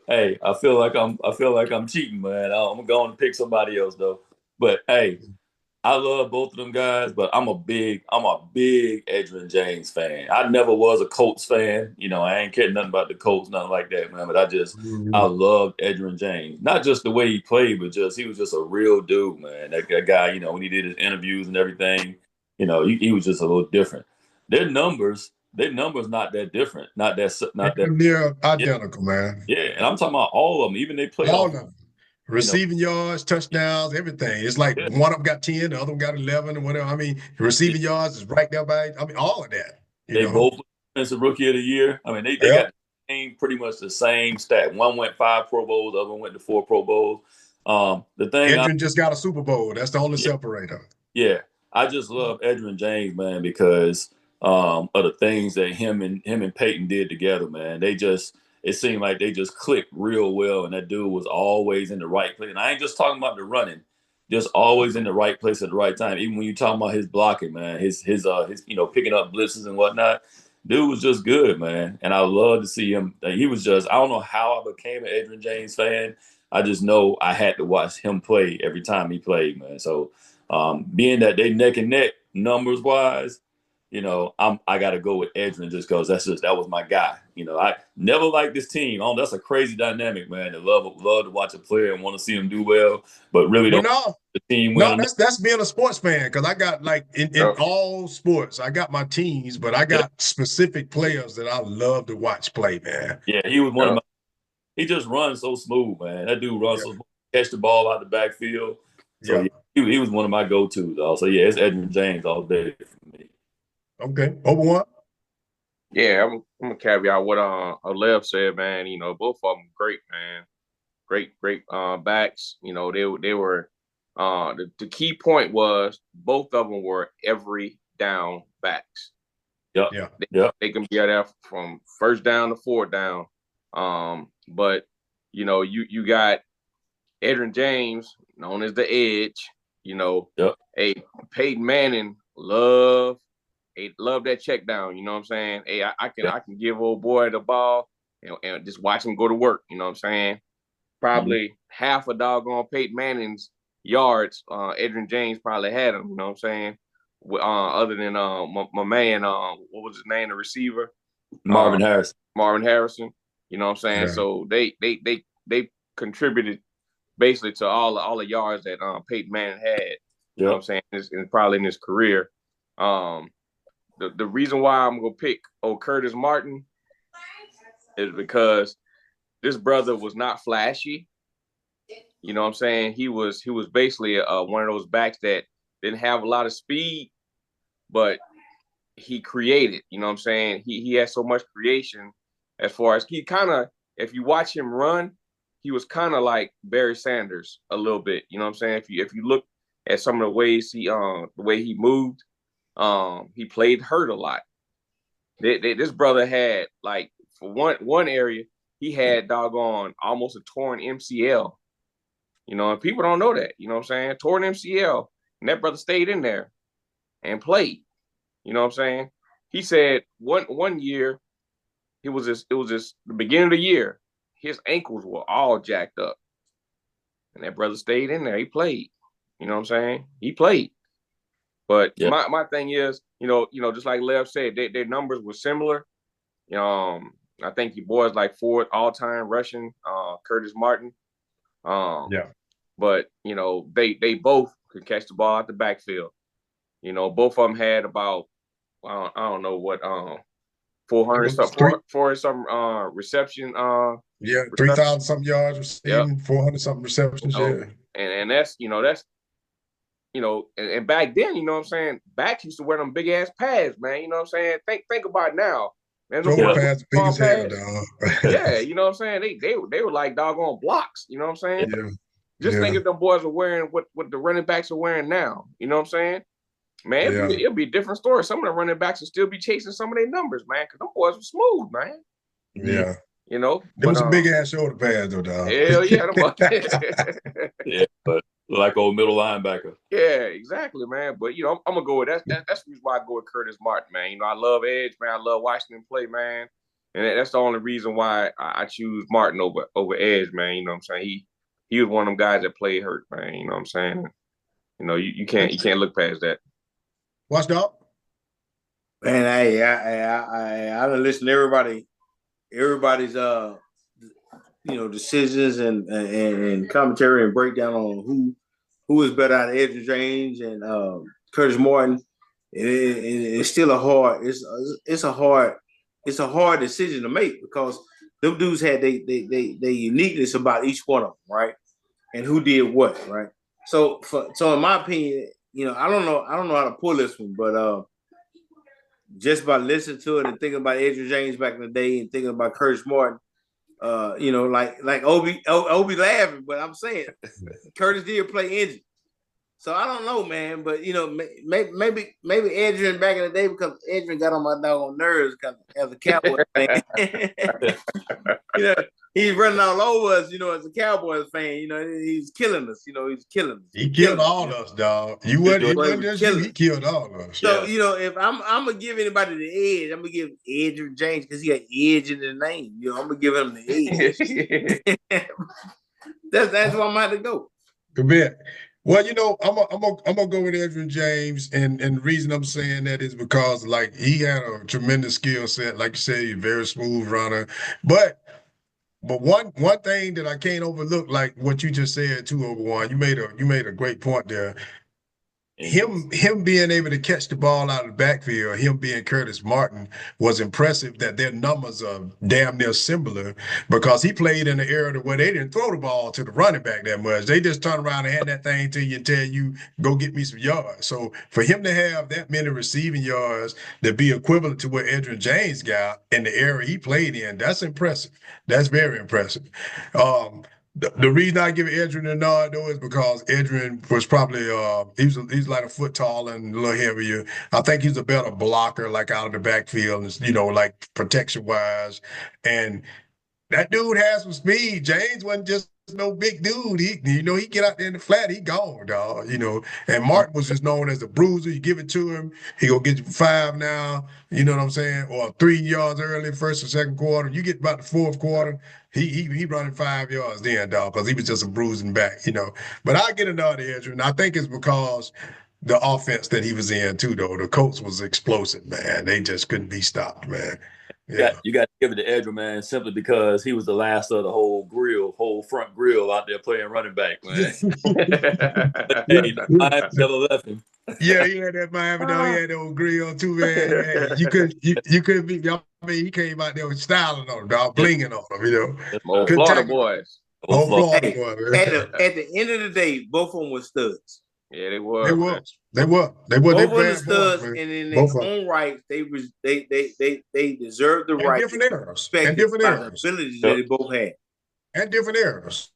there. I feel like I'm cheating, man. I'm going to pick somebody else though. But hey, I love both of them guys, but I'm a big Adrian James fan. I never was a Colts fan. I ain't caring nothing about the Colts, nothing like that, man. But I loved Adrian James. Not just the way he played, but he was just a real dude, man. That guy, when he did his interviews and everything, he was just a little different. Their numbers not that different. Not that near identical, man. Yeah, and I'm talking about all of them. Even they play all of them. Receiving yards, touchdowns, everything. It's like one of them got 10, the other one got 11 or whatever. I mean, receiving yards is right there by, all of that. They both Defensive Rookie of the Year. I mean, they got pretty much the same stat. One went 5 Pro Bowls, the other one went to 4 Pro Bowls. The thing Edrin just got a Super Bowl. That's the only separator. Yeah. I just love Edrin James, man, because of the things that him and Peyton did together, man. It seemed like they just clicked real well, and that dude was always in the right place. And I ain't just talking about the running, just always in the right place at the right time. Even when you talking about his blocking, man, his picking up blitzes and whatnot, dude was just good, man. And I love to see him. He was just, I don't know how I became an Adrian James fan. I just know I had to watch him play every time he played, man. So being that they neck and neck numbers wise, I got to go with Edrin just because that was my guy. I never liked this team. That's a crazy dynamic, man. I love to watch a player and want to see him do well, but really don't the team win. No, that's being a sports fan, because I got in all sports, I got my teams, but I got specific players that I love to watch play, man. Yeah, he was one of my. He just runs so smooth, man. That dude runs so smooth, catch the ball out the backfield. So he was one of my go-tos, though. So yeah, it's Edrin James all day for me. Okay, Obi-Wan. Yeah, I'm gonna caveat what Alev said, man. Both of them great, man. Great backs. They were the key point was both of them were every down backs. They can be out there from first down to fourth down. But you got Adrian James, known as the Edge. Peyton Manning love that check down. You know what I'm saying? Hey, I can give old boy the ball and just watch him go to work. You know what I'm saying? Probably half a doggone Peyton Manning's yards, Adrian James probably had him. You know what I'm saying? Other than my man, what was his name, the receiver? Marvin Harrison. You know what I'm saying? Yeah. So they contributed basically to all the yards that Peyton Manning had. You know what I'm saying? Probably in his career. The reason why I'm gonna pick Curtis Martin is because this brother was not flashy. You know what I'm saying? He was basically one of those backs that didn't have a lot of speed, but he created. You know what I'm saying? He had so much creation as far as he kind of, if you watch him run, he was kind of like Barry Sanders a little bit. You know what I'm saying? If you look at some of the ways the way he moved, He played hurt a lot. This brother had, like, for one area, he had doggone almost a torn MCL. You know, and people don't know that. You know what I'm saying? Torn MCL, and that brother stayed in there and played. You know what I'm saying? He said one year, it was just the beginning of the year, his ankles were all jacked up, and that brother stayed in there. He played. You know what I'm saying? He played. But my thing is, just like Lev said, their numbers were similar. I think your boy's like fourth all-time rushing, Curtis Martin. But they both could catch the ball out the backfield. Both of them had about I don't know what 400 something reception. 3,000 something yards receiving, 400 something receptions. And that's and back then, you know what I'm saying, backs used to wear them big ass pads, man. You know what I'm saying? Think about it now. Man, pads, big as hell, dog. Yeah, you know what I'm saying? They were like doggone blocks, you know what I'm saying? Yeah. Just think if them boys were wearing what the running backs are wearing now. You know what I'm saying? Man, it'll be a different story. Some of the running backs will still be chasing some of their numbers, man, because them boys were smooth, man. Yeah. There was a big ass shoulder pads, though, dog. Hell yeah. Yeah, but like old middle linebacker. Yeah, exactly, man. But I'm gonna go with that's the reason why I go with Curtis Martin, man. I love Edge, man. I love watching him play, man. And that's the only reason why I choose Martin over Edge, man. You know what I'm saying? He was one of them guys that played hurt, man. You know what I'm saying? You can't look past that. Watch dog. Man, I listen to everybody's decisions and commentary and breakdown on who is better out of Edge James and Curtis Martin. It's still a hard decision to make because them dudes had they uniqueness about each one of them, right? And who did what, right? So in my opinion, I don't know how to pull this one, but just by listening to it and thinking about Edge James back in the day and thinking about Curtis Martin, like Obi laughing, but I'm saying Curtis did play engine. So I don't know, man, but maybe Adrian back in the day because Adrian got on my doggone nerves as a Cowboy fan. He's running all over us, as a Cowboys fan. He's killing us. He's killing us. He killed all of us, dog. He killed all of us. So if I'm gonna give anybody the edge, I'm gonna give Adrian James because he got edge in the name. I'm gonna give him the edge. That's why I'm gonna have to go. Good bit. Well, I'm gonna go with Edgerrin James, and the reason I'm saying that is because like he had a tremendous skill set, like you said, he's a very smooth runner. But one thing that I can't overlook, like what you just said, 201, you made a great point there. Him being able to catch the ball out of the backfield, him being Curtis Martin, was impressive that their numbers are damn near similar because he played in the era where they didn't throw the ball to the running back that much. They just turn around and hand that thing to you and tell you, go get me some yards. So for him to have that many receiving yards that be equivalent to what Edgerrin James got in the era he played in, that's impressive. That's very impressive. The reason I give Edgerrin a nod though is because Edgerrin was probably he's like a foot tall and a little heavier. I think he's a better blocker, like out of the backfield, and like protection wise. And that dude has some speed. James wasn't just no big dude. He get out there in the flat, he gone, dog. And Martin was just known as a bruiser. You give it to him, he gonna get you 5 now. You know what I'm saying? Or 3 yards early, first or second quarter. You get about the fourth quarter, he running 5 yards then, dog, because he was just a bruising back. But I get another edge, and I think it's because the offense that he was in too, though. The Colts was explosive, man. They just couldn't be stopped, man. Yeah. You got to give it to Edgerrin, man, simply because he was the last of the whole front grill out there playing running back, man. Never left him. Yeah, he had that Miami, though. He had the old grill too, man. You couldn't beat. I mean, he came out there with styling on him, dog, blinging on him, Old Florida boys. Florida boy, man. At the end of the day, both of them were studs. Yeah, they were. They were. Both of them studs, and in their own right, they deserved the right. Different eras. And different eras. The abilities that they both had. And different eras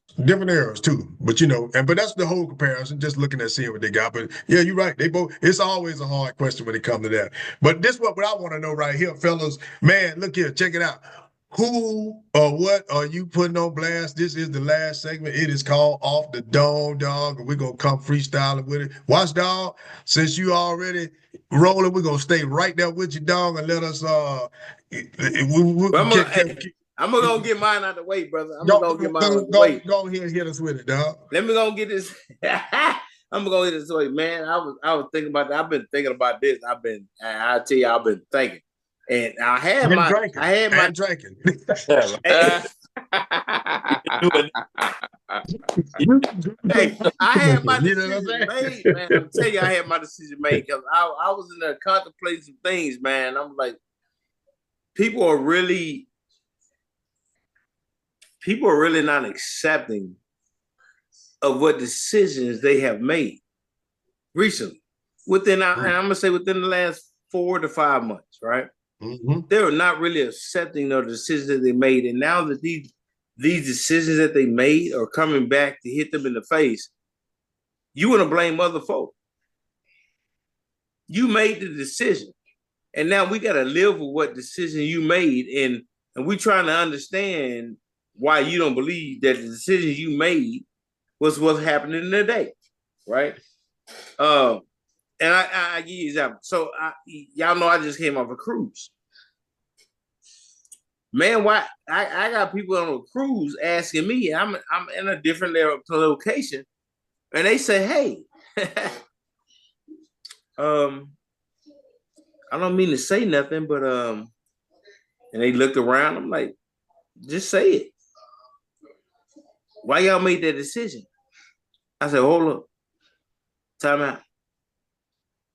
too. But you know, but that's the whole comparison. Just looking at seeing what they got. But yeah, you're right. They both. It's always a hard question when it comes to that. But this what I want to know right here, fellas. Man, look here, check it out. Who or what are you putting on blast? This is the last segment. It is called Off the Dome, dog. And we're gonna come freestyling with it. Watch, dog. Since you already rolling, we're gonna stay right there with you, dog, and let us I'm gonna go get mine out of the way, brother. I'm gonna go get mine out of the way. Go ahead and hit us with it, dog. Let me go get this. I'm gonna go get this way, man. I was thinking about that. I've been thinking about this. I'll tell you, I've been thinking. And I had my drinking. Hey, I had my decision made, man. I'm telling you, I had my decision made because I was in there contemplating some things, man. I'm like, people are really not accepting of what decisions they have made recently. And I'm gonna say within the last 4 to 5 months, right? Mm-hmm. They're not really accepting of the decisions that they made, and now that these decisions that they made are coming back to hit them in the face, you want to blame other folk. You made the decision, and now we got to live with what decision you made, and we trying to understand why you don't believe that the decisions you made was what's happening today, right? And I give you an example. So y'all know I just came off a cruise. Man, why I got people on a cruise asking me, I'm in a different location, and they say, hey, I don't mean to say nothing, but and they looked around, I'm like, just say it. Why y'all made that decision? I said, hold up. Time out.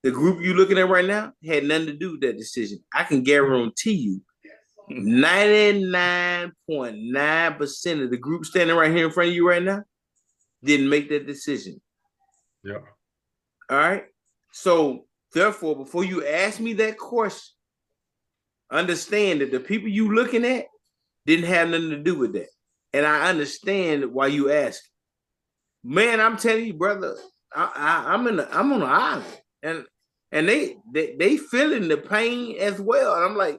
The group you looking at right now had nothing to do with that decision. I can guarantee you 99.9% of the group standing right here in front of you right now didn't make that decision. Yeah. All right. So therefore, before you ask me that question, understand that the people you looking at didn't have nothing to do with that. And I understand why you ask. Man, I'm telling you, brother, I'm on an island. And they feeling the pain as well. And I'm like,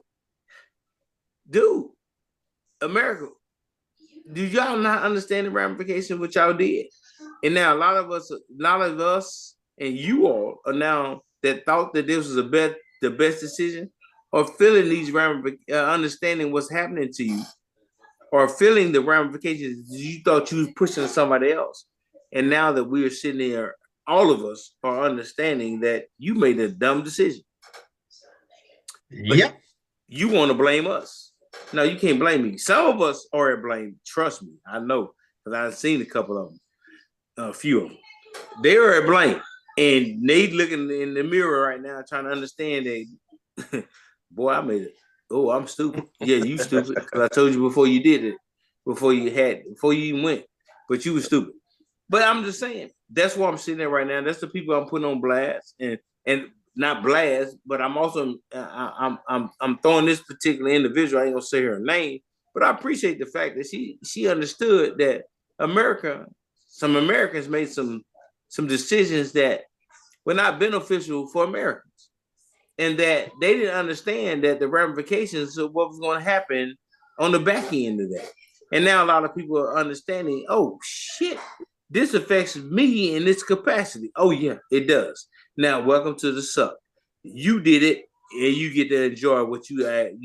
dude, America, do y'all not understand the ramifications of what y'all did? And now a lot of us, and you all are now that thought that this was the best decision, or feeling these understanding what's happening to you, or feeling the ramifications you thought you was pushing somebody else. And now that we are sitting there, all of us are understanding that you made a dumb decision. Yep. You want to blame us. No, you can't blame me. Some of us are at blame. Trust me. I know, because I've seen a couple of them, a few of them. They are at blame. And they looking in the mirror right now trying to understand that, boy, I made it. Oh, I'm stupid. Yeah, you stupid. Because I told you before you did it, before you even went. But you were stupid. But I'm just saying, that's where I'm sitting there right now. That's the people I'm putting on blast, and not blast, but I'm also I'm throwing this particular individual. I ain't gonna say her name, but I appreciate the fact that she understood that some Americans made some decisions that were not beneficial for Americans, and that they didn't understand that the ramifications of what was going to happen on the back end of that. And now a lot of people are understanding, oh shit, this affects me in this capacity. Oh yeah, it does. Now, welcome to the suck. You did it, and you get to enjoy what you did,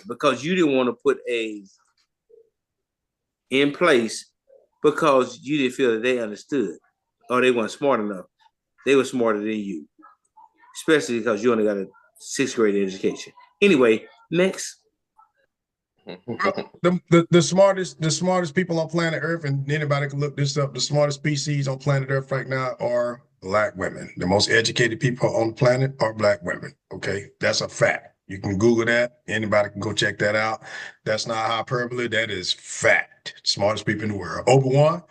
because you didn't want to put in place because you didn't feel that they understood, or they weren't smart enough. They were smarter than you, especially because you only got a 6th grade education. Anyway, next. The smartest people on planet Earth, and anybody can look this up, the smartest species on planet Earth right now are Black women. The most educated people on the planet are Black women. Okay, that's a fact. You can Google that. Anybody can go check that out. That's not hyperbole. That is fact. Smartest people in the world. Obi-Wan?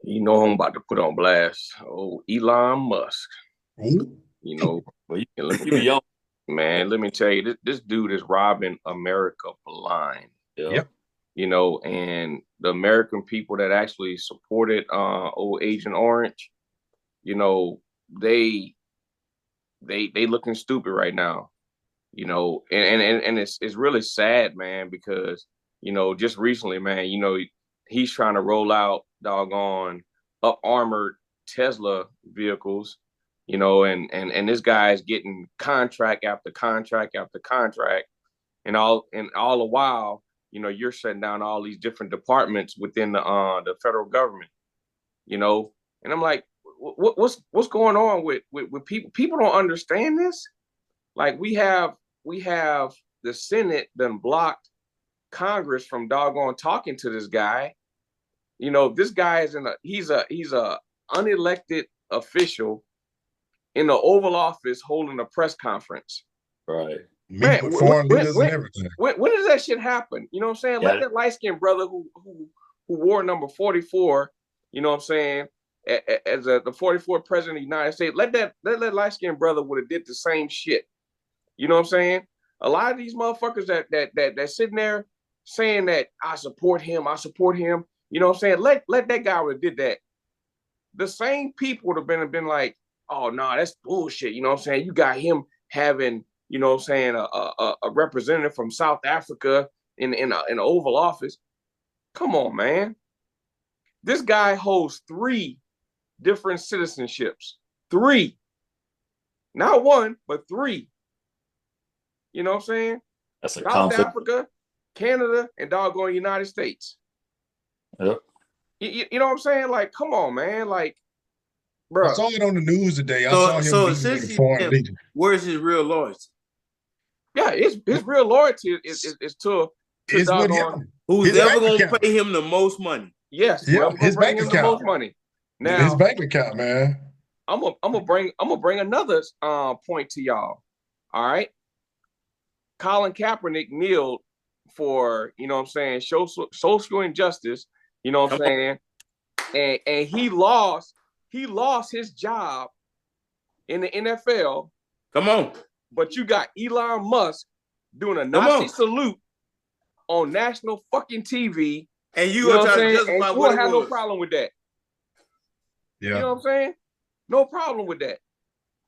You know I'm about to put on blast. Oh, Elon Musk. Ooh. You know, well, you be young. Man, let me tell you, this dude is robbing America blind. Yep. and the American people that actually supported old Agent Orange, they looking stupid right now, and it's really sad, man, because just recently, man, he's trying to roll out doggone up armored Tesla vehicles, and this guy is getting contract after contract after contract, and all the while, you're shutting down all these different departments within the federal government, and I'm like, what's going on with people? People don't understand this. Like we have the Senate done blocked Congress from doggone talking to this guy. This guy is he's a unelected official in the Oval Office holding a press conference. Right. Man, with foreign leaders and everything. When does that shit happen? You know what I'm saying? Let that light-skinned brother who wore number 44, you know what I'm saying, as the 44th president of the United States, let that light-skinned brother would have did the same shit. You know what I'm saying? A lot of these motherfuckers that sitting there saying that I support him, you know what I'm saying? Let that guy would have did that. The same people would have been like, oh no, that's bullshit. You know what I'm saying? You got him having, you know what I'm saying, a representative from South Africa in an Oval Office. Come on, man. This guy holds 3 different citizenships. 3. Not 1, but 3. You know what I'm saying? That's a South conflict. Africa, Canada, and doggone United States. Yep. You know what I'm saying? Like, come on, man. Like, bro. I saw it on the news today. I saw him being like a foreign leader. Where's his real loyalty? Yeah, his real loyalty is to doggone who's ever gonna pay him the most money. Yes, yeah, his bank account. The most money. Now his bank account, man. I'm gonna bring another point to y'all. All right. Colin Kaepernick kneeled for, you know what I'm saying, social injustice, you know what I'm saying? And he lost his job in the NFL. Come on. But you got Elon Musk doing a Nazi salute on national fucking TV. And you gonna try to justify what it was. Have no problem with that. Yeah. You know what I'm saying? No problem with that.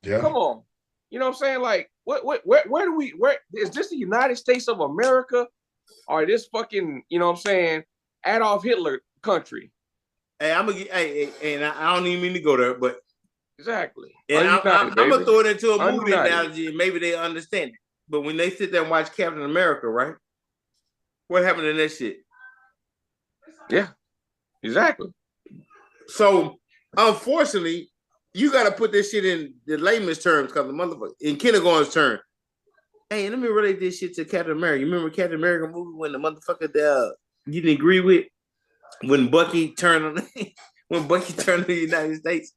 Yeah. Come on. You know what I'm saying? Like, where is this the United States of America or this fucking, you know what I'm saying, Adolf Hitler country? Hey, and I don't even mean to go there, but exactly. And I'm gonna throw it into a movie analogy, and maybe they understand it. But when they sit there and watch Captain America, right? What happened in that shit? Yeah, exactly. So, unfortunately, you got to put this shit in the layman's terms, because the motherfucker in kindergarten's term. Hey, let me relate this shit to Captain America. You remember Captain America movie when the motherfucker that you didn't agree with when Bucky turned on the United States,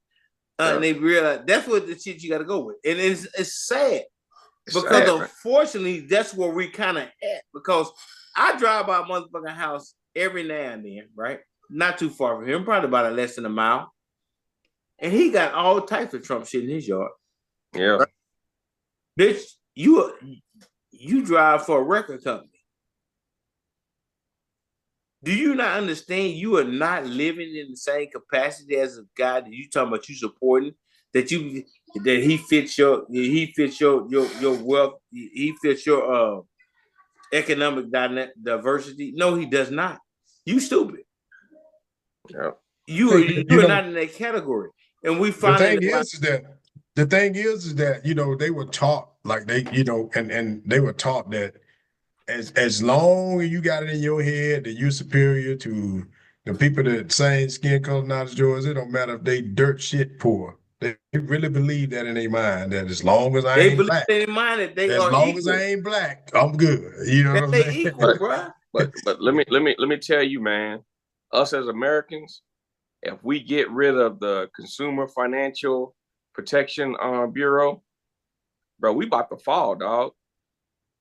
and they realized that's what the shit you got to go with, and it's sad because unfortunately that's where we kind of at, because I drive by a motherfucking house every now and then, right? Not too far from here, probably about less than a mile. And he got all types of Trump shit in his yard. Yeah. Right? Bitch, you drive for a record company. Do you not understand you are not living in the same capacity as a guy that you talking about you supporting? That he fits your wealth, he fits your economic diversity? No, he does not. You stupid. Yeah. You are not in that category. And we find the thing is that they were taught, like they and they were taught that as long as you got it in your head that you're superior to the people that same skin color not as yours, it don't matter if they dirt shit poor. They really believe that in their mind, that as long as I ain't black, in their mind that they as are long equal. as I ain't black, I'm good. You know what I'm saying? Equal, bro. But let me tell you, man, us as Americans, if we get rid of the Consumer Financial Protection Bureau, bro, we about to fall, dog.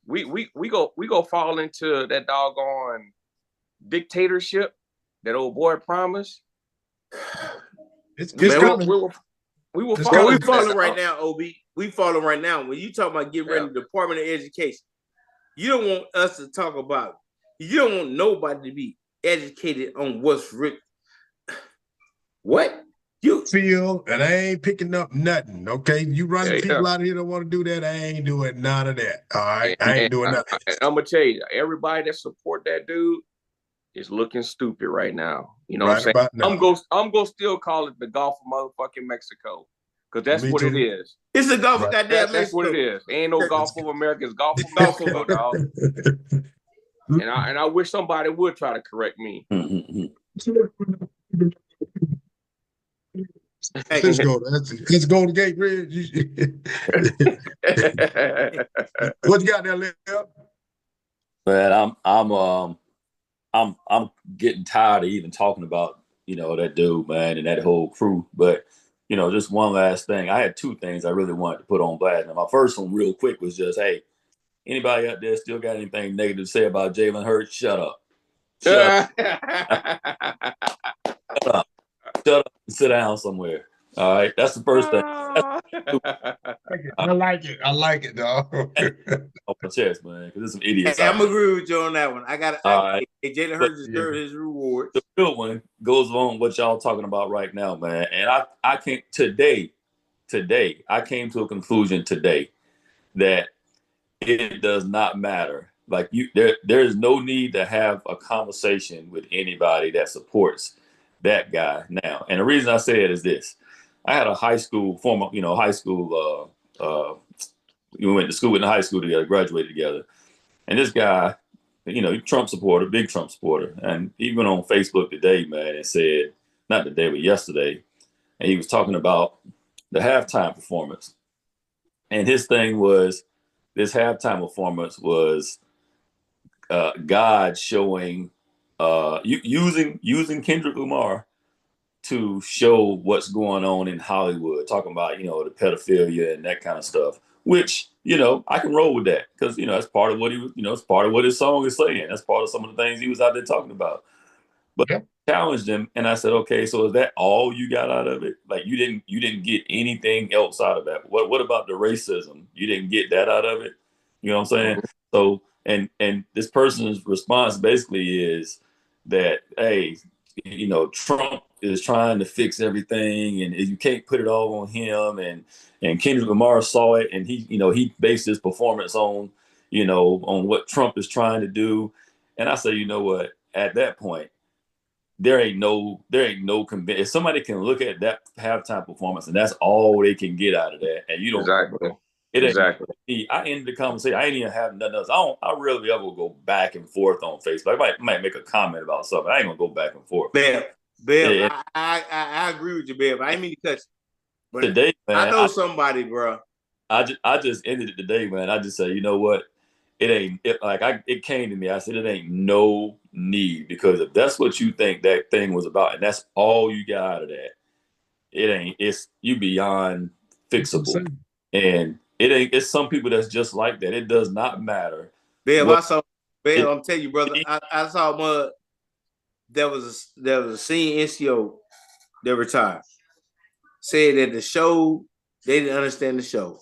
We go fall into that doggone dictatorship that old boy promised. It's coming. We falling right now, OB. We falling right now. When you talk about getting rid of the Department of Education, you don't want us to talk about. You don't want nobody to be educated on what's written. What? You feel, and I ain't picking up nothing. Okay, you running people out here that want to do that. I ain't doing none of that. All right, I ain't doing nothing. I'm gonna tell you, everybody that support that dude is looking stupid right now. You know what I'm saying? I'm gonna still call it the Gulf of motherfucking Mexico, because that's what it is. It's the Gulf of goddamn Mexico. That's what it is. Ain't no Gulf of America. It's Gulf of Mexico, dog. And I wish somebody would try to correct me. Let's go. Let's go to Gate Bridge. What you got there, Lil? Man, I'm getting tired of even talking about, that dude, man, and that whole crew. But, just one last thing. I had two things I really wanted to put on blast. Now, my first one real quick was just, hey, anybody out there still got anything negative to say about Jalen Hurts? Shut up. Shut up. Shut up and sit down somewhere. All right. That's the first thing. I like it. I like it, dog. Off my chest, man, because there's some idiots. Hey, I'm agree with you on that one. Right. Jalen Hurts deserves his reward. The real one goes on what y'all talking about right now, man. And I can't today, I came to a conclusion today that it does not matter. Like there is no need to have a conversation with anybody that supports that guy now. And the reason I say it is this. I had a former high school, we went to school in high school together, graduated together. And this guy, Trump supporter, big Trump supporter. And he went on Facebook today, man, and said, not today, but yesterday, and he was talking about the halftime performance. And his thing was, this halftime performance was God showing, using Kendrick Lamar to show what's going on in Hollywood, talking about, the pedophilia and that kind of stuff, which, I can roll with that because, that's part of what he was, it's part of what his song is saying. That's part of some of the things he was out there talking about. But I challenged him and I said, okay, so is that all you got out of it? Like you didn't get anything else out of that. What about the racism? You didn't get that out of it? You know what I'm saying? So, and this person's response basically is that, hey, Trump is trying to fix everything and you can't put it all on him. And Kendrick Lamar saw it and he based his performance on, on what Trump is trying to do. And I say, you know what, at that point, there ain't no if somebody can look at that halftime performance and that's all they can get out of that. And you don't exactly. I ended the conversation. I ain't even have nothing else. I rarely ever go back and forth on Facebook. I might make a comment about something. I ain't gonna go back and forth. Bev, I agree with you, Bev. I ain't mean to cut you. But today, man, I know somebody, bro. I just ended it today, man. I just say, you know what? It came to me. I said, it ain't no need, because if that's what you think that thing was about, and that's all you got out of that, it's you beyond fixable. And it's some people that's just like that. It does not matter. Babe, I'm telling you, brother, I saw one. There was a senior NCO that retired. Said that the show, they didn't understand the show.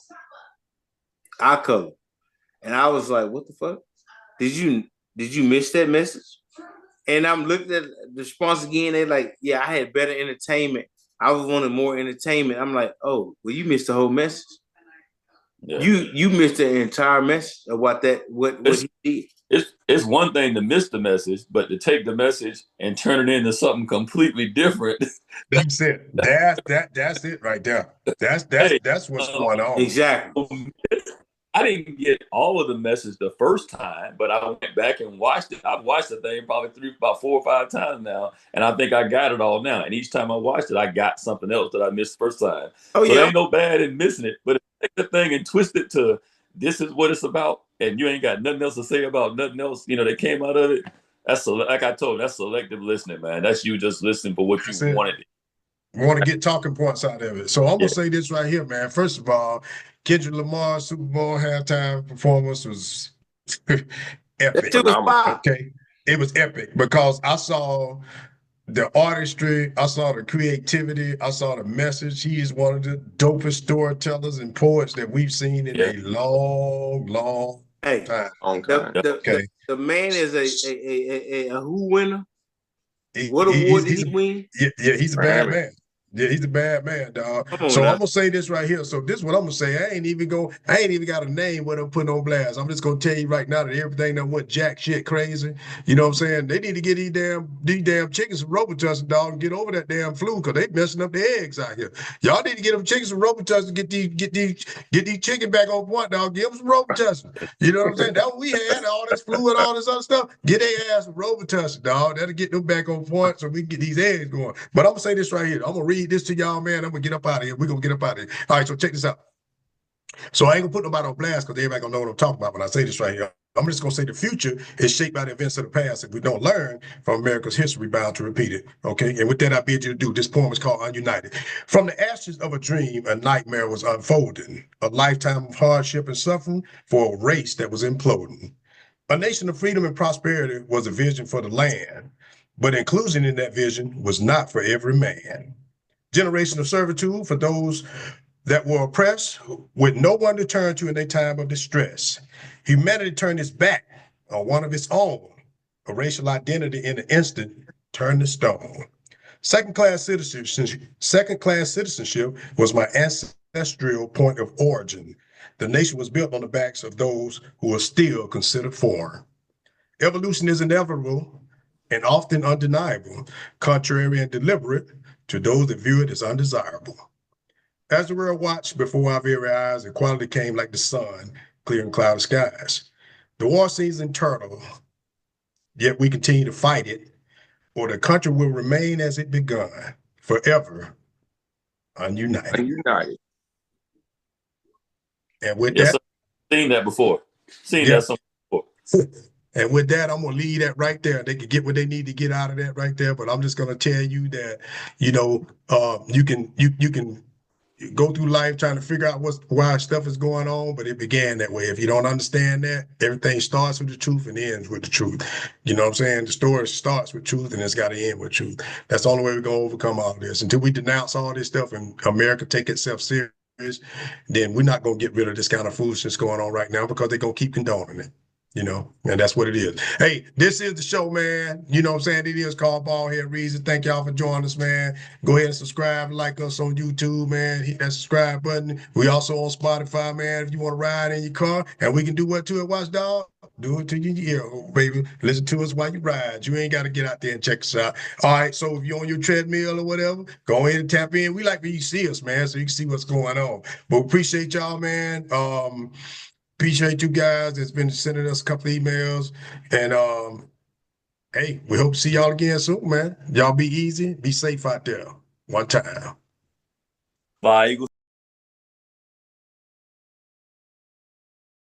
I covered. And I was like, what the fuck? Did you miss that message? And I'm looking at the response again. They're like, yeah, I had better entertainment. I was wanting more entertainment. I'm like, oh, well, you missed the whole message. Yeah. You missed the entire message of what he did. It's one thing to miss the message, but to take the message and turn it into something completely different. That's it. That's it right there. That's what's going on. Exactly. I didn't get all of the message the first time, but I went back and watched it. I've watched the thing probably about 4 or 5 times now, and I think I got it all now. And each time I watched it, I got something else that I missed the first time. Oh, so there ain't no bad in missing it. But if you take the thing and twist it to this is what it's about, and you ain't got nothing else to say about nothing else, that came out of it, that's like I told you, that's selective listening, man. That's you just listening for what you wanted. We want to get talking points out of it. So I'm going to say this right here, man. First of all, Kendrick Lamar's Super Bowl halftime performance was epic. Okay. It was epic because I saw the artistry, I saw the creativity, I saw the message. He is one of the dopest storytellers and poets that we've seen in a long, long Hey, On time. the man is a who winner? What He, award did he's he win? yeah, he's a bad man. Yeah, he's a bad man, dog. So I'm gonna say this right here. So this is what I'm gonna say. I ain't even got a name what I'm putting on blast. I'm just gonna tell you right now that everything that went jack shit crazy. You know what I'm saying? They need to get these damn chickens some Robitussin, dog, and get over that damn flu because they messing up the eggs out here. Y'all need to get them chickens some Robitussin, get these chicken back on point, dog. Give them some Robitussin. You know what I'm saying? That's what we had, all this flu and all this other stuff. Get their ass some Robitussin, dog. That'll get them back on point so we can get these eggs going. But I'm gonna say this right here. I'm gonna read this to y'all, man. I'm gonna get up out of here. We're gonna get up out of here. All right, so check this out. So I ain't gonna put nobody on blast because everybody gonna know what I'm talking about when I say this right here. I'm just gonna say the future is shaped by the events of the past. If we don't learn from America's history, bound to repeat it. Okay. And with that, I bid you to do. This poem is called Ununited. From the ashes of a dream, a nightmare was unfolding, a lifetime of hardship and suffering for a race that was imploding. A nation of freedom and prosperity was a vision for the land, but inclusion in that vision was not for every man. Generation of servitude for those that were oppressed with no one to turn to in their time of distress. Humanity turned its back on one of its own. A racial identity in an instant turned to stone. Second-class citizenship was my ancestral point of origin. The nation was built on the backs of those who are still considered foreign. Evolution is inevitable and often undeniable, contrary and deliberate to those that view it as undesirable. As the world watched before our very eyes, equality came like the sun, clearing cloudy skies. The war seems internal, yet we continue to fight it, or the country will remain as it begun, forever ununited. Ununited. And with that, seen that before. That somewhere before. And with that, I'm gonna leave that right there. They can get what they need to get out of that right there. But I'm just gonna tell you that, you can go through life trying to figure out why stuff is going on, but it began that way. If you don't understand that, everything starts with the truth and ends with the truth. You know what I'm saying? The story starts with truth and it's got to end with truth. That's the only way we're going to overcome all this. Until we denounce all this stuff and America take itself serious, then we're not going to get rid of this kind of foolishness going on right now because they're going to keep condoning it. And that's what it is. Hey, this is the show, man. You know what I'm saying? It is called BaldHeaded Reasons. Thank y'all for joining us, man. Go ahead and subscribe, like us on YouTube, man. Hit that subscribe button. We also on Spotify, man. If you want to ride in your car, and we can do what to it, watchdog? Do it to your ear, baby. Listen to us while you ride. You ain't got to get out there and check us out. All right, so if you're on your treadmill or whatever, go ahead and tap in. We like when you see us, man, so you can see what's going on. But we appreciate y'all, man. Appreciate you guys that's been sending us a couple of emails. And hey, we hope to see y'all again soon, man. Y'all be easy, be safe out there. One time. Bye, Eagles.